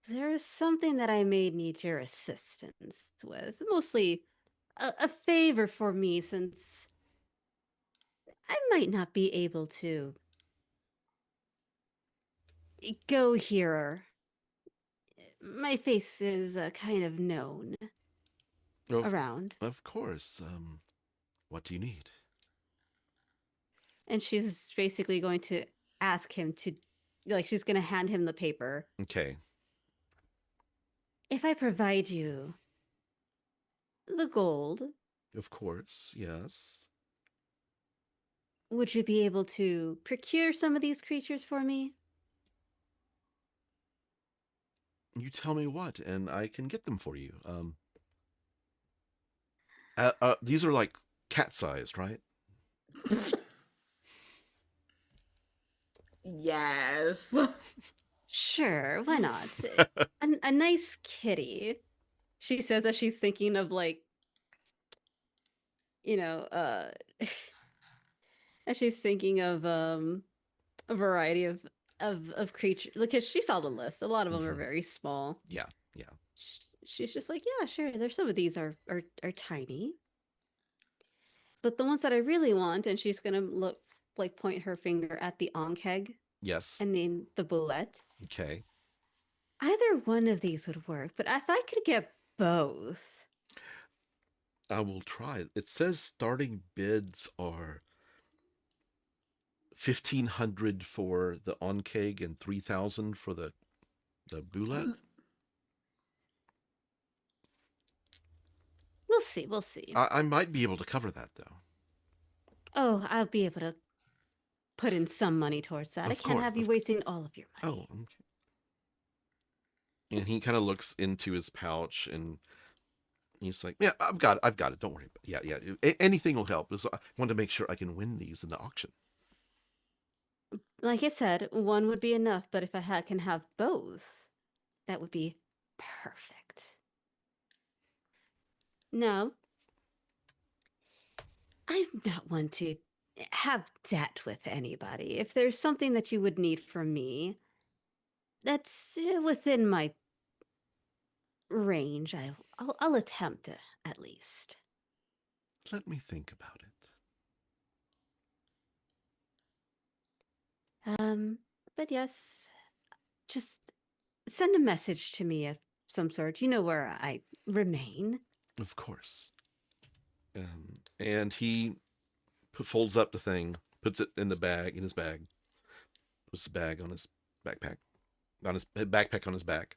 [SPEAKER 4] There is something that I may need your assistance with. Mostly a favor for me, since I might not be able to go here. My face is kind of known around.
[SPEAKER 1] Of course. What do you need?
[SPEAKER 4] And she's basically going to ask him to, like, she's going to hand him the paper.
[SPEAKER 1] Okay.
[SPEAKER 4] If I provide you the gold,
[SPEAKER 1] Of course, yes.
[SPEAKER 4] would you be able to procure some of these creatures for me?
[SPEAKER 1] You tell me what, and I can get them for you. These are like cat-sized, right?
[SPEAKER 2] Yes.
[SPEAKER 4] Sure, why not? a nice kitty. She says that she's thinking of, like, you know, and she's thinking of a variety of creatures, because she saw the list. A lot of them are very small.
[SPEAKER 1] Yeah.
[SPEAKER 4] She's just like, yeah, sure. There's some of these are tiny, but the ones that I really want, and she's gonna look, like, point her finger at the onkeg.
[SPEAKER 1] Yes.
[SPEAKER 4] And then the bullet.
[SPEAKER 1] Okay.
[SPEAKER 4] Either one of these would work, but if I could get both.
[SPEAKER 1] I will try. It says starting bids are 1,500 for the onkeg and 3,000 for the bullet.
[SPEAKER 4] We'll see.
[SPEAKER 1] I might be able to cover that, though.
[SPEAKER 4] Oh, I'll be able to put in some money towards that. I can't have you wasting all of your money.
[SPEAKER 1] Oh, okay. And he kind of looks into his pouch and he's like, yeah, I've got it. Don't worry. Yeah. Anything will help. I want to make sure I can win these in the auction.
[SPEAKER 4] Like I said, one would be enough, but if I can have both, that would be perfect. Now, I'm not one to have debt with anybody. If there's something that you would need from me, that's within my range, I'll attempt to, at least.
[SPEAKER 1] Let me think about
[SPEAKER 4] it. But yes, just send a message to me of some sort. You know where I remain.
[SPEAKER 1] Of course. And he folds up the thing, puts it in his bag, puts the bag on his backpack, on his back,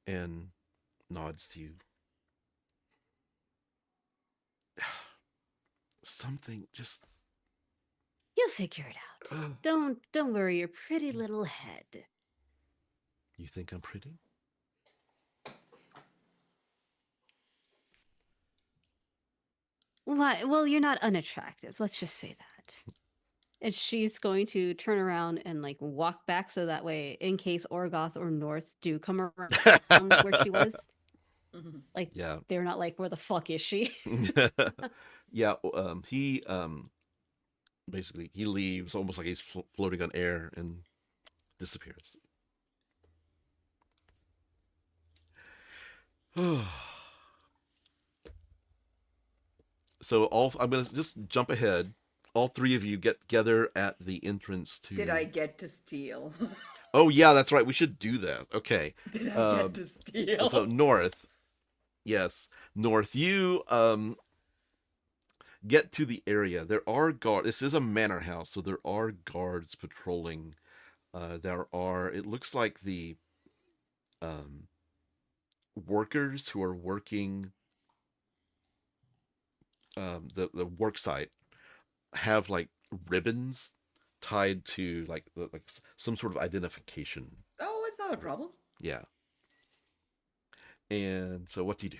[SPEAKER 1] and nods to you. Something just...
[SPEAKER 4] You'll figure it out. Don't worry your pretty little head.
[SPEAKER 1] You think I'm pretty?
[SPEAKER 4] Why? Well, you're not unattractive. Let's just say that. And she's going to turn around and, like, walk back, so that way, in case Orgoth or North do come around where she was, like, they're not like, where the fuck is she?
[SPEAKER 1] Yeah. He basically he leaves almost like he's floating on air and disappears. So I'm going to just jump ahead. All three of you get together at the entrance to...
[SPEAKER 2] Did I get to steal?
[SPEAKER 1] Oh, yeah, that's right. We should do that. Okay.
[SPEAKER 2] Did I get to steal?
[SPEAKER 1] So, North. Yes. North, you get to the area. There are guards. This is a manor house, so there are guards patrolling. It looks like the workers who are working the work site have, like, ribbons tied to, like some sort of identification.
[SPEAKER 2] Oh, it's not a problem.
[SPEAKER 1] Yeah. And so what do you do?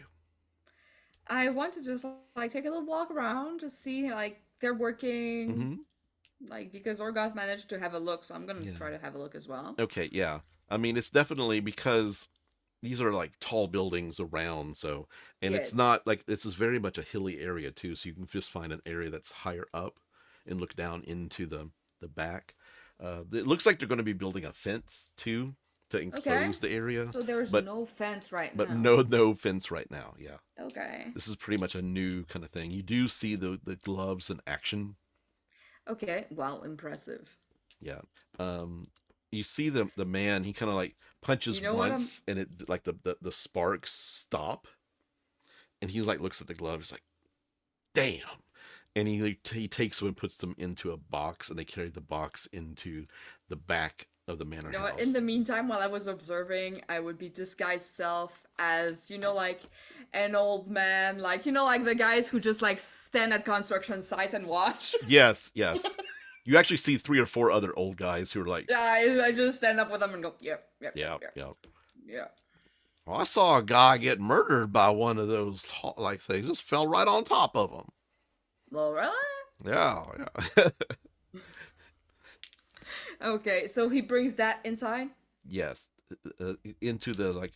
[SPEAKER 2] I want to just, like, take a little walk around to see, like, they're working, like, because Orgoth managed to have a look, so I'm gonna try to have a look as well.
[SPEAKER 1] Okay, yeah. I mean, it's definitely because these are, like, tall buildings around, so, and it's not, like, this is very much a hilly area, too, so you can just find an area that's higher up and look down into the back. It looks like they're going to be building a fence, too, to enclose the area.
[SPEAKER 2] So there's no fence right now.
[SPEAKER 1] But no fence right now. Yeah.
[SPEAKER 2] Okay.
[SPEAKER 1] This is pretty much a new kind of thing. You do see the gloves in action.
[SPEAKER 2] Okay. Wow, impressive.
[SPEAKER 1] Yeah. You see the man. He kind of like punches once, and it like the sparks stop, and he like looks at the gloves like, damn. And he takes them and puts them into a box, and they carry the box into the back of the manor house.
[SPEAKER 2] In the meantime, while I was observing, I would be disguised self as, like an old man, like the guys who just like stand at construction sites and watch.
[SPEAKER 1] Yes. You actually see 3 or 4 other old guys who are like,
[SPEAKER 2] yeah, I just stand up with them and go, yep.
[SPEAKER 1] Yeah. Well, I saw a guy get murdered by one of those like things. Just fell right on top of him.
[SPEAKER 2] Well, really?
[SPEAKER 1] Yeah.
[SPEAKER 2] Okay, so he brings that inside?
[SPEAKER 1] Yes, into the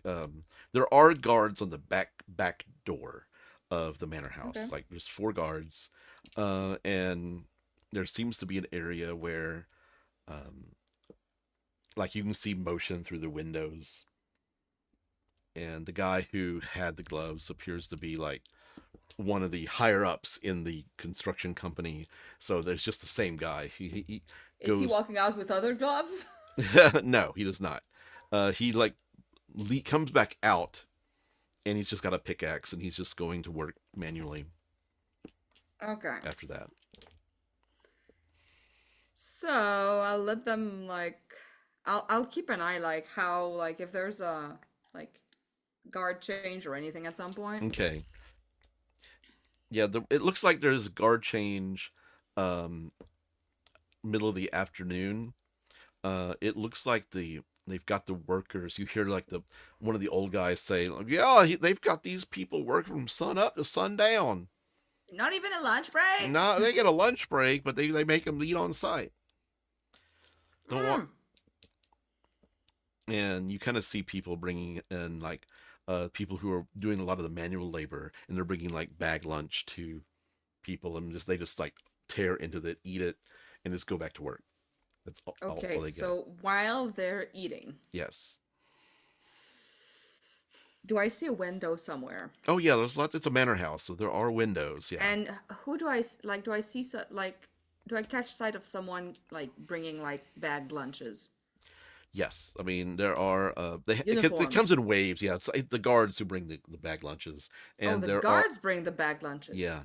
[SPEAKER 1] there are guards on the back door of the manor house.
[SPEAKER 2] Okay.
[SPEAKER 1] Like there's 4 guards, and there seems to be an area where, like you can see motion through the windows. And the guy who had the gloves appears to be like one of the higher ups in the construction company. So there's just the same guy. He goes...
[SPEAKER 2] Is he walking out with other gloves?
[SPEAKER 1] No, he does not. He comes back out, and he's just got a pickaxe, and he's just going to work manually.
[SPEAKER 2] Okay.
[SPEAKER 1] After that.
[SPEAKER 2] So I'll let them I'll keep an eye how if there's a guard change or anything at some point.
[SPEAKER 1] Okay. Yeah, it looks like there's a guard change middle of the afternoon. It looks like they've got the workers. You hear one of the old guys say, "Yeah, they've got these people working from sun up to sundown.
[SPEAKER 2] Not even a lunch break."
[SPEAKER 1] No, they get a lunch break, but they make them eat on site. And you kind of see people bringing in people who are doing a lot of the manual labor, and they're bringing bag lunch to people, and they just tear into it, eat it, and just go back to work. That's all they get.
[SPEAKER 2] So while they're eating,
[SPEAKER 1] yes.
[SPEAKER 2] Do I see a window somewhere?
[SPEAKER 1] Oh yeah, there's lots. It's a manor house, so there are windows. Yeah.
[SPEAKER 2] And who do I do? I see do I catch sight of someone bringing bagged lunches?
[SPEAKER 1] Yes, I mean there are. It comes in waves. Yeah, it's the guards who bring the bag lunches, and
[SPEAKER 2] the guards bring the bag lunches.
[SPEAKER 1] Yeah.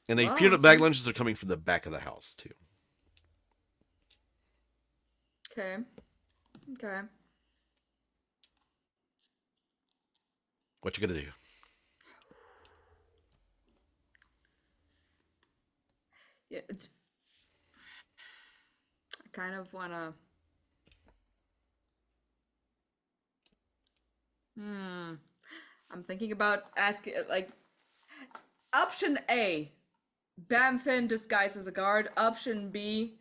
[SPEAKER 1] And they appear that bag lunches are coming from the back of the house too.
[SPEAKER 2] Okay.
[SPEAKER 1] What you gonna do?
[SPEAKER 2] Yeah. I kind of wanna. I'm thinking about asking option A, Bamfin disguised as a guard. Option B,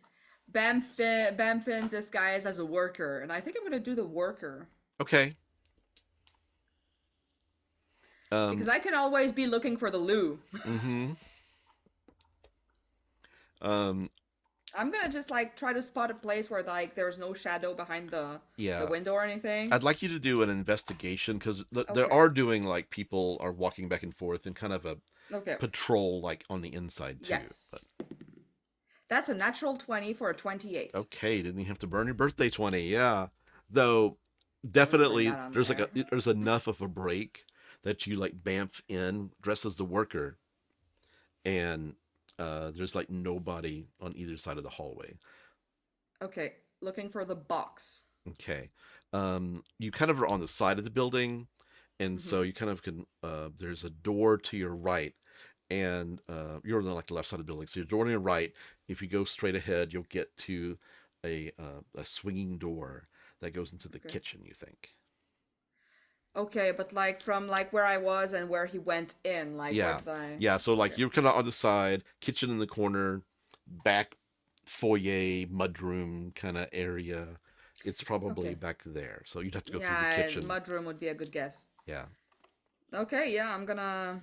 [SPEAKER 2] Bamfin disguised as a worker. And I think I'm gonna do the worker.
[SPEAKER 1] Okay.
[SPEAKER 2] Because I can always be looking for the loo.
[SPEAKER 1] Mm-hmm.
[SPEAKER 2] I'm gonna just try to spot a place where there's no shadow behind the window or anything.
[SPEAKER 1] I'd like you to do an investigation because there are doing people are walking back and forth and kind of a patrol on the inside too.
[SPEAKER 2] Yes. But... That's a natural 20 for a 28.
[SPEAKER 1] Okay, didn't you have to burn your birthday 20? Yeah. Though definitely there's enough of a break that you bamf in, dress as the worker, and there's nobody on either side of the hallway.
[SPEAKER 2] Okay, looking for the box.
[SPEAKER 1] Okay. You kind of are on the side of the building, and so you kind of can there's a door to your right, and you're on the left side of the building. So your door on your right, if you go straight ahead, you'll get to a swinging door that goes into the kitchen, you think.
[SPEAKER 2] Okay, but from where I was and where he went in,
[SPEAKER 1] yeah. So you're kind of on the side, kitchen in the corner, back foyer, mudroom kind of area. It's probably back there, so you'd have to go through the kitchen.
[SPEAKER 2] Yeah, mudroom would be a good guess.
[SPEAKER 1] Yeah.
[SPEAKER 2] Okay, yeah, I'm gonna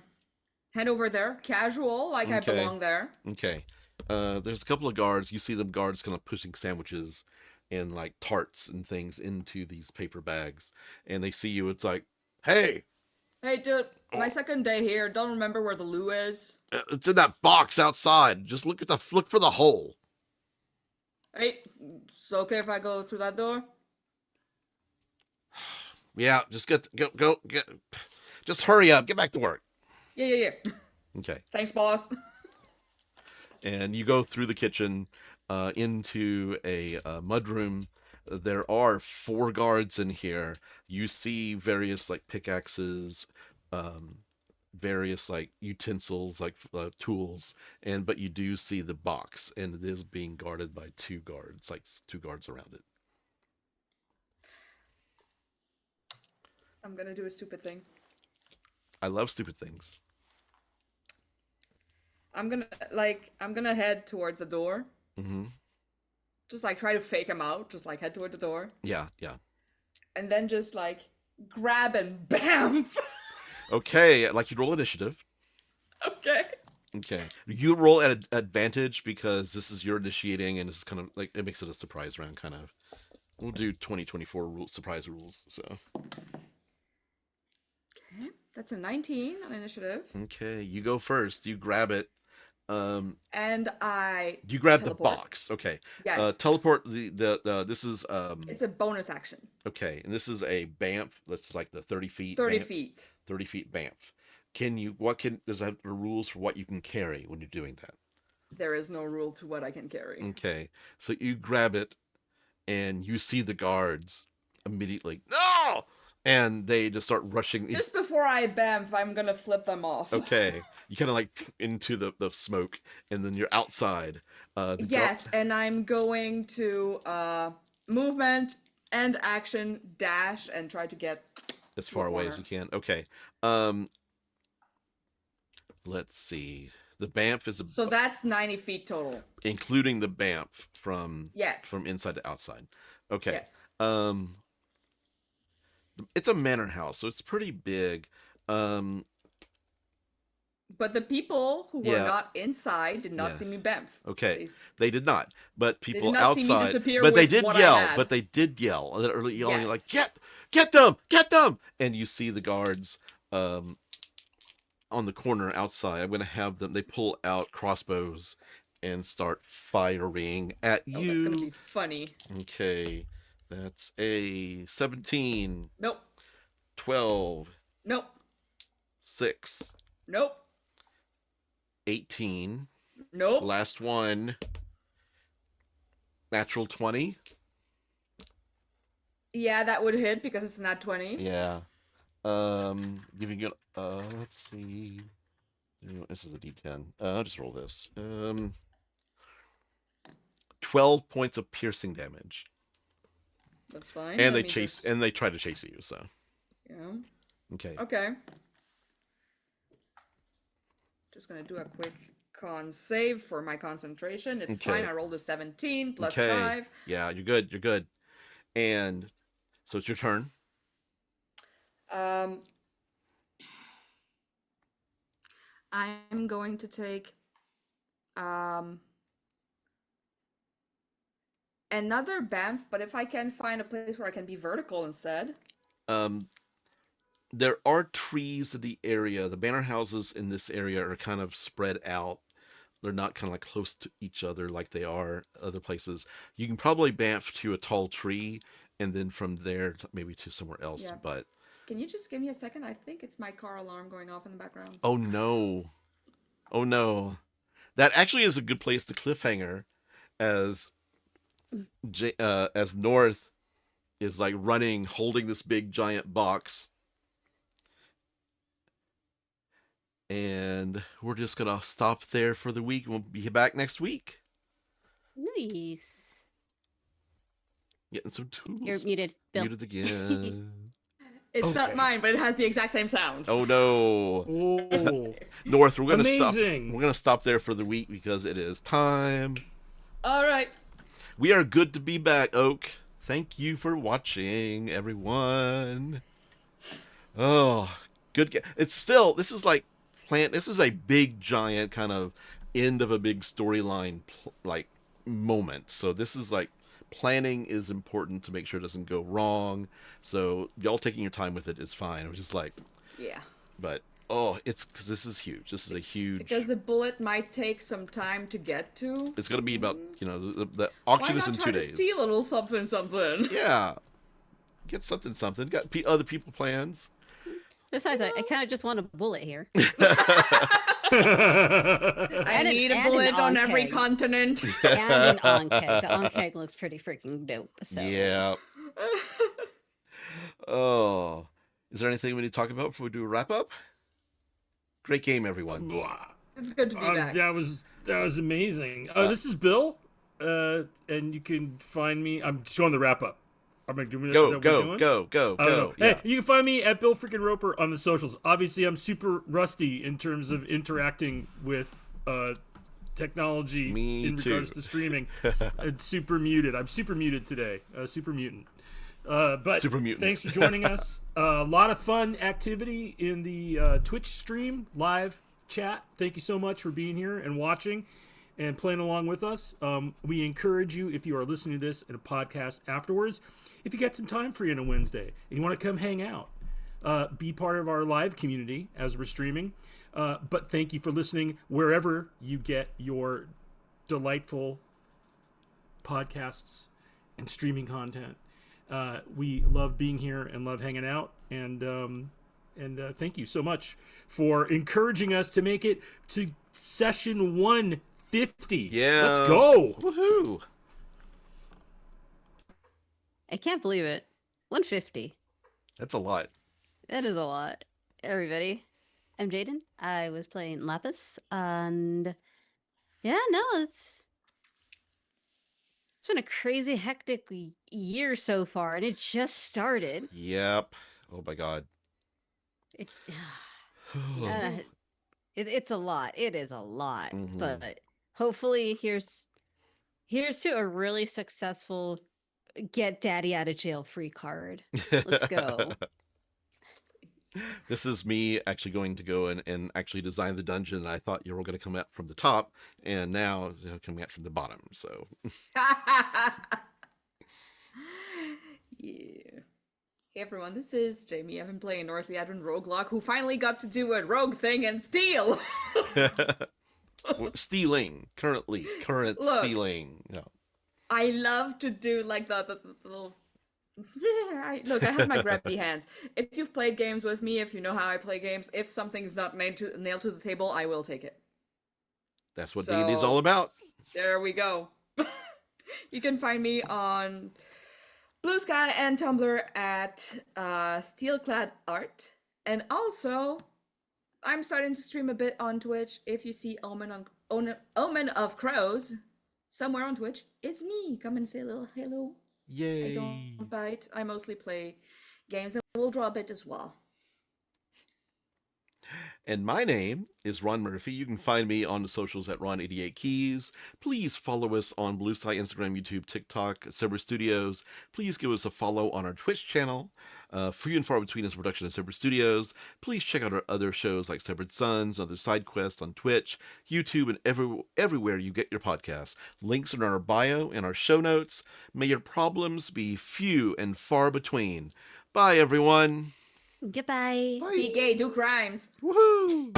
[SPEAKER 2] head over there, casual, I belong there.
[SPEAKER 1] Okay. There's a couple of guards. You see them guards kind of pushing sandwiches and like tarts and things into these paper bags, and they see you. It's like, hey,
[SPEAKER 2] dude, my second day here. Don't remember where the loo is.
[SPEAKER 1] it's in that box outside. Just look for the hole.
[SPEAKER 2] Hey, it's okay if I go through that door?
[SPEAKER 1] Yeah, just go. Just hurry up. Get back to work.
[SPEAKER 2] Yeah.
[SPEAKER 1] Okay.
[SPEAKER 2] Thanks, boss.
[SPEAKER 1] And you go through the kitchen into a mudroom. There are 4 guards in here. You see various like pickaxes, various like utensils, like tools, but you do see the box, and it is being guarded by 2 guards, like 2 guards around it.
[SPEAKER 2] I'm gonna do a stupid thing.
[SPEAKER 1] I love stupid things.
[SPEAKER 2] I'm gonna head towards the door.
[SPEAKER 1] Mm-hmm.
[SPEAKER 2] Just like try to fake him out. Just like head toward the door.
[SPEAKER 1] Yeah.
[SPEAKER 2] And then just like grab and bam.
[SPEAKER 1] Okay, like you roll initiative.
[SPEAKER 2] Okay.
[SPEAKER 1] Okay, you roll at advantage because this is your initiating, and this is kind of like, it makes it a surprise round, kind of. We'll do 2024 surprise rules. So.
[SPEAKER 2] Okay, that's a 19 on initiative.
[SPEAKER 1] Okay, you go first. You grab it.
[SPEAKER 2] And I.
[SPEAKER 1] You grab
[SPEAKER 2] teleport.
[SPEAKER 1] the box. Okay.
[SPEAKER 2] Yes.
[SPEAKER 1] Teleport. This is.
[SPEAKER 2] It's a bonus action.
[SPEAKER 1] Okay, and this is a bamf. That's like the 30 feet.
[SPEAKER 2] 30
[SPEAKER 1] bamf,
[SPEAKER 2] feet.
[SPEAKER 1] 30 feet bamf. Does that have the rules for what you can carry when you're doing that?
[SPEAKER 2] There is no rule to what I can carry.
[SPEAKER 1] Okay, so you grab it, and you see the guards immediately. No! And they just start rushing.
[SPEAKER 2] Just before I bamf, I'm gonna flip them off.
[SPEAKER 1] Okay, you kind of like into the smoke, and then you're outside.
[SPEAKER 2] Yes, and I'm going to movement and action dash and try to get
[SPEAKER 1] as far away as you can. Okay. Let's see. The bamf is
[SPEAKER 2] so that's 90 feet total,
[SPEAKER 1] including the bamf from
[SPEAKER 2] from
[SPEAKER 1] inside to outside. Okay.
[SPEAKER 2] Yes.
[SPEAKER 1] It's a manor house, so it's pretty big.
[SPEAKER 2] But the people who were not inside did not see me bamf.
[SPEAKER 1] Okay, they did not. But people
[SPEAKER 2] not see me
[SPEAKER 1] outside,
[SPEAKER 2] disappear
[SPEAKER 1] but they
[SPEAKER 2] with
[SPEAKER 1] did
[SPEAKER 2] what I
[SPEAKER 1] yell.
[SPEAKER 2] had.
[SPEAKER 1] But they did yell. They're yelling
[SPEAKER 2] Yes.
[SPEAKER 1] like, "Get them! Get them!" And you see the guards on the corner outside. I'm gonna have them. They pull out crossbows and start firing at you.
[SPEAKER 2] That's gonna be funny.
[SPEAKER 1] Okay, that's a 17.
[SPEAKER 2] Nope.
[SPEAKER 1] 12.
[SPEAKER 2] Nope.
[SPEAKER 1] 6.
[SPEAKER 2] Nope.
[SPEAKER 1] 18.
[SPEAKER 2] Nope.
[SPEAKER 1] Last one. Natural 20.
[SPEAKER 2] Yeah, that would hit because it's not 20.
[SPEAKER 1] Yeah. Giving you let's see. This is a D10. I'll just roll this. 12 points of piercing damage.
[SPEAKER 2] That's fine.
[SPEAKER 1] And they try to chase you, so.
[SPEAKER 2] Yeah.
[SPEAKER 1] Okay.
[SPEAKER 2] Okay. Just gonna do a quick con save for my concentration. It's fine. I rolled a 17 plus 5.
[SPEAKER 1] Yeah, you're good. You're good. And so it's your turn.
[SPEAKER 2] I'm going to take another bamf, but if I can find a place where I can be vertical instead.
[SPEAKER 1] There are trees in the area. The banner houses in this area are kind of spread out. They're not kind of like close to each other like they are other places. You can probably bamf to a tall tree, and then from there maybe to somewhere else.
[SPEAKER 2] Yeah.
[SPEAKER 1] But
[SPEAKER 2] can you just give me a second? I think it's my car alarm going off in the background.
[SPEAKER 1] oh no, that actually is a good place to cliffhanger, as North is like running, holding this big giant box. And we're just going to stop there for the week. We'll be back next week.
[SPEAKER 4] Nice.
[SPEAKER 1] Getting some tools.
[SPEAKER 4] You're muted, Bill.
[SPEAKER 1] Muted again.
[SPEAKER 2] It's not mine, but it has the exact same sound.
[SPEAKER 1] Oh no.
[SPEAKER 3] Oh.
[SPEAKER 1] North, we're going to stop.
[SPEAKER 3] Amazing.
[SPEAKER 1] We're going to stop there for the week because it is time.
[SPEAKER 2] All right.
[SPEAKER 1] We are good to be back, Oak. Thank you for watching, everyone. Oh, good. It's still, this is like this is a big giant kind of end of a big storyline like moment. So this is like planning is important to make sure it doesn't go wrong. So y'all taking your time with it is fine. It was just like,
[SPEAKER 2] yeah.
[SPEAKER 1] But it's because this is huge. This is a huge.
[SPEAKER 2] Because the bullet might take some time to get to.
[SPEAKER 1] It's gonna be about the auction is in 2 days.
[SPEAKER 2] To steal a little something.
[SPEAKER 1] Yeah, get something. Got other people plans.
[SPEAKER 4] Besides, I kind of just want a bullet here.
[SPEAKER 2] I need a bullet on every continent.
[SPEAKER 4] And an on-keg. The on-keg looks pretty freaking dope. So.
[SPEAKER 1] Yeah. Oh. Is there anything we need to talk about before we do a wrap-up? Great game, everyone.
[SPEAKER 2] It's good to be back.
[SPEAKER 3] That was amazing. This is Bill, and you can find me. I'm showing the wrap-up. Am I doing
[SPEAKER 1] Go.
[SPEAKER 3] Yeah.
[SPEAKER 1] Yeah.
[SPEAKER 3] Hey, you can find me at Bill freaking Roper on the socials. Obviously, I'm super rusty in terms of interacting with technology regards to streaming. It's super muted. I'm super muted today. Super mutant. But
[SPEAKER 1] super mutant.
[SPEAKER 3] Thanks for joining us. A lot of fun activity in the Twitch stream live chat. Thank you so much for being here and watching and playing along with us. We encourage you, if you are listening to this in a podcast afterwards, if you get some time free on a Wednesday and you want to come hang out, be part of our live community as we're streaming. But thank you for listening wherever you get your delightful podcasts and streaming content. We love being here and love hanging out, and thank you so much for encouraging us to make it to session 150.
[SPEAKER 1] Yeah,
[SPEAKER 3] let's go!
[SPEAKER 1] Woohoo!
[SPEAKER 4] I can't believe it. 150.
[SPEAKER 1] That's a lot.
[SPEAKER 4] That is a lot. Everybody, I'm Jaiden. I was playing Laphus, and yeah, no, it's been a crazy hectic year so far, and it just started.
[SPEAKER 1] Yep. Oh my god.
[SPEAKER 4] It's a lot. It is a lot.
[SPEAKER 1] Mm-hmm.
[SPEAKER 4] But hopefully here's to a really successful get daddy out of jail free card. Let's go.
[SPEAKER 1] This is me actually going to go and actually design the dungeon. And I thought you were going to come out from the top, and now coming out from the bottom. So.
[SPEAKER 2] Yeah. Hey everyone, this is Jaime. I've been playing North Liadrin Roguelocke, who finally got to do a rogue thing and steal.
[SPEAKER 1] Stealing. Current
[SPEAKER 2] Look,
[SPEAKER 1] stealing. No.
[SPEAKER 2] I love to do like the little. Yeah, I have my grabby hands. If you've played games with me, if you know how I play games, if something's not nailed to the table, I will take it.
[SPEAKER 1] That's what D&D is all about.
[SPEAKER 2] There we go. You can find me on Blue Sky and Tumblr at Steelclad Art, and also I'm starting to stream a bit on Twitch. If you see Omen of Crows somewhere on Twitch, it's me. Come and say a little hello.
[SPEAKER 1] Yay.
[SPEAKER 2] I don't bite. I mostly play games, and we'll draw a bit as well.
[SPEAKER 1] And my name is Ron Murphy. You can find me on the socials at Ron88Keys. Please follow us on Blue Sky, Instagram, YouTube, TikTok, Sober Studios. Please give us a follow on our Twitch channel. Few and Far Between is a production of Sober Studios. Please check out our other shows like Severed Sons, other side quests on Twitch, YouTube, and everywhere you get your podcasts. Links are in our bio and our show notes. May your problems be few and far between. Bye, everyone.
[SPEAKER 4] Goodbye.
[SPEAKER 1] Bye.
[SPEAKER 2] Be gay, do crimes.
[SPEAKER 1] Woohoo!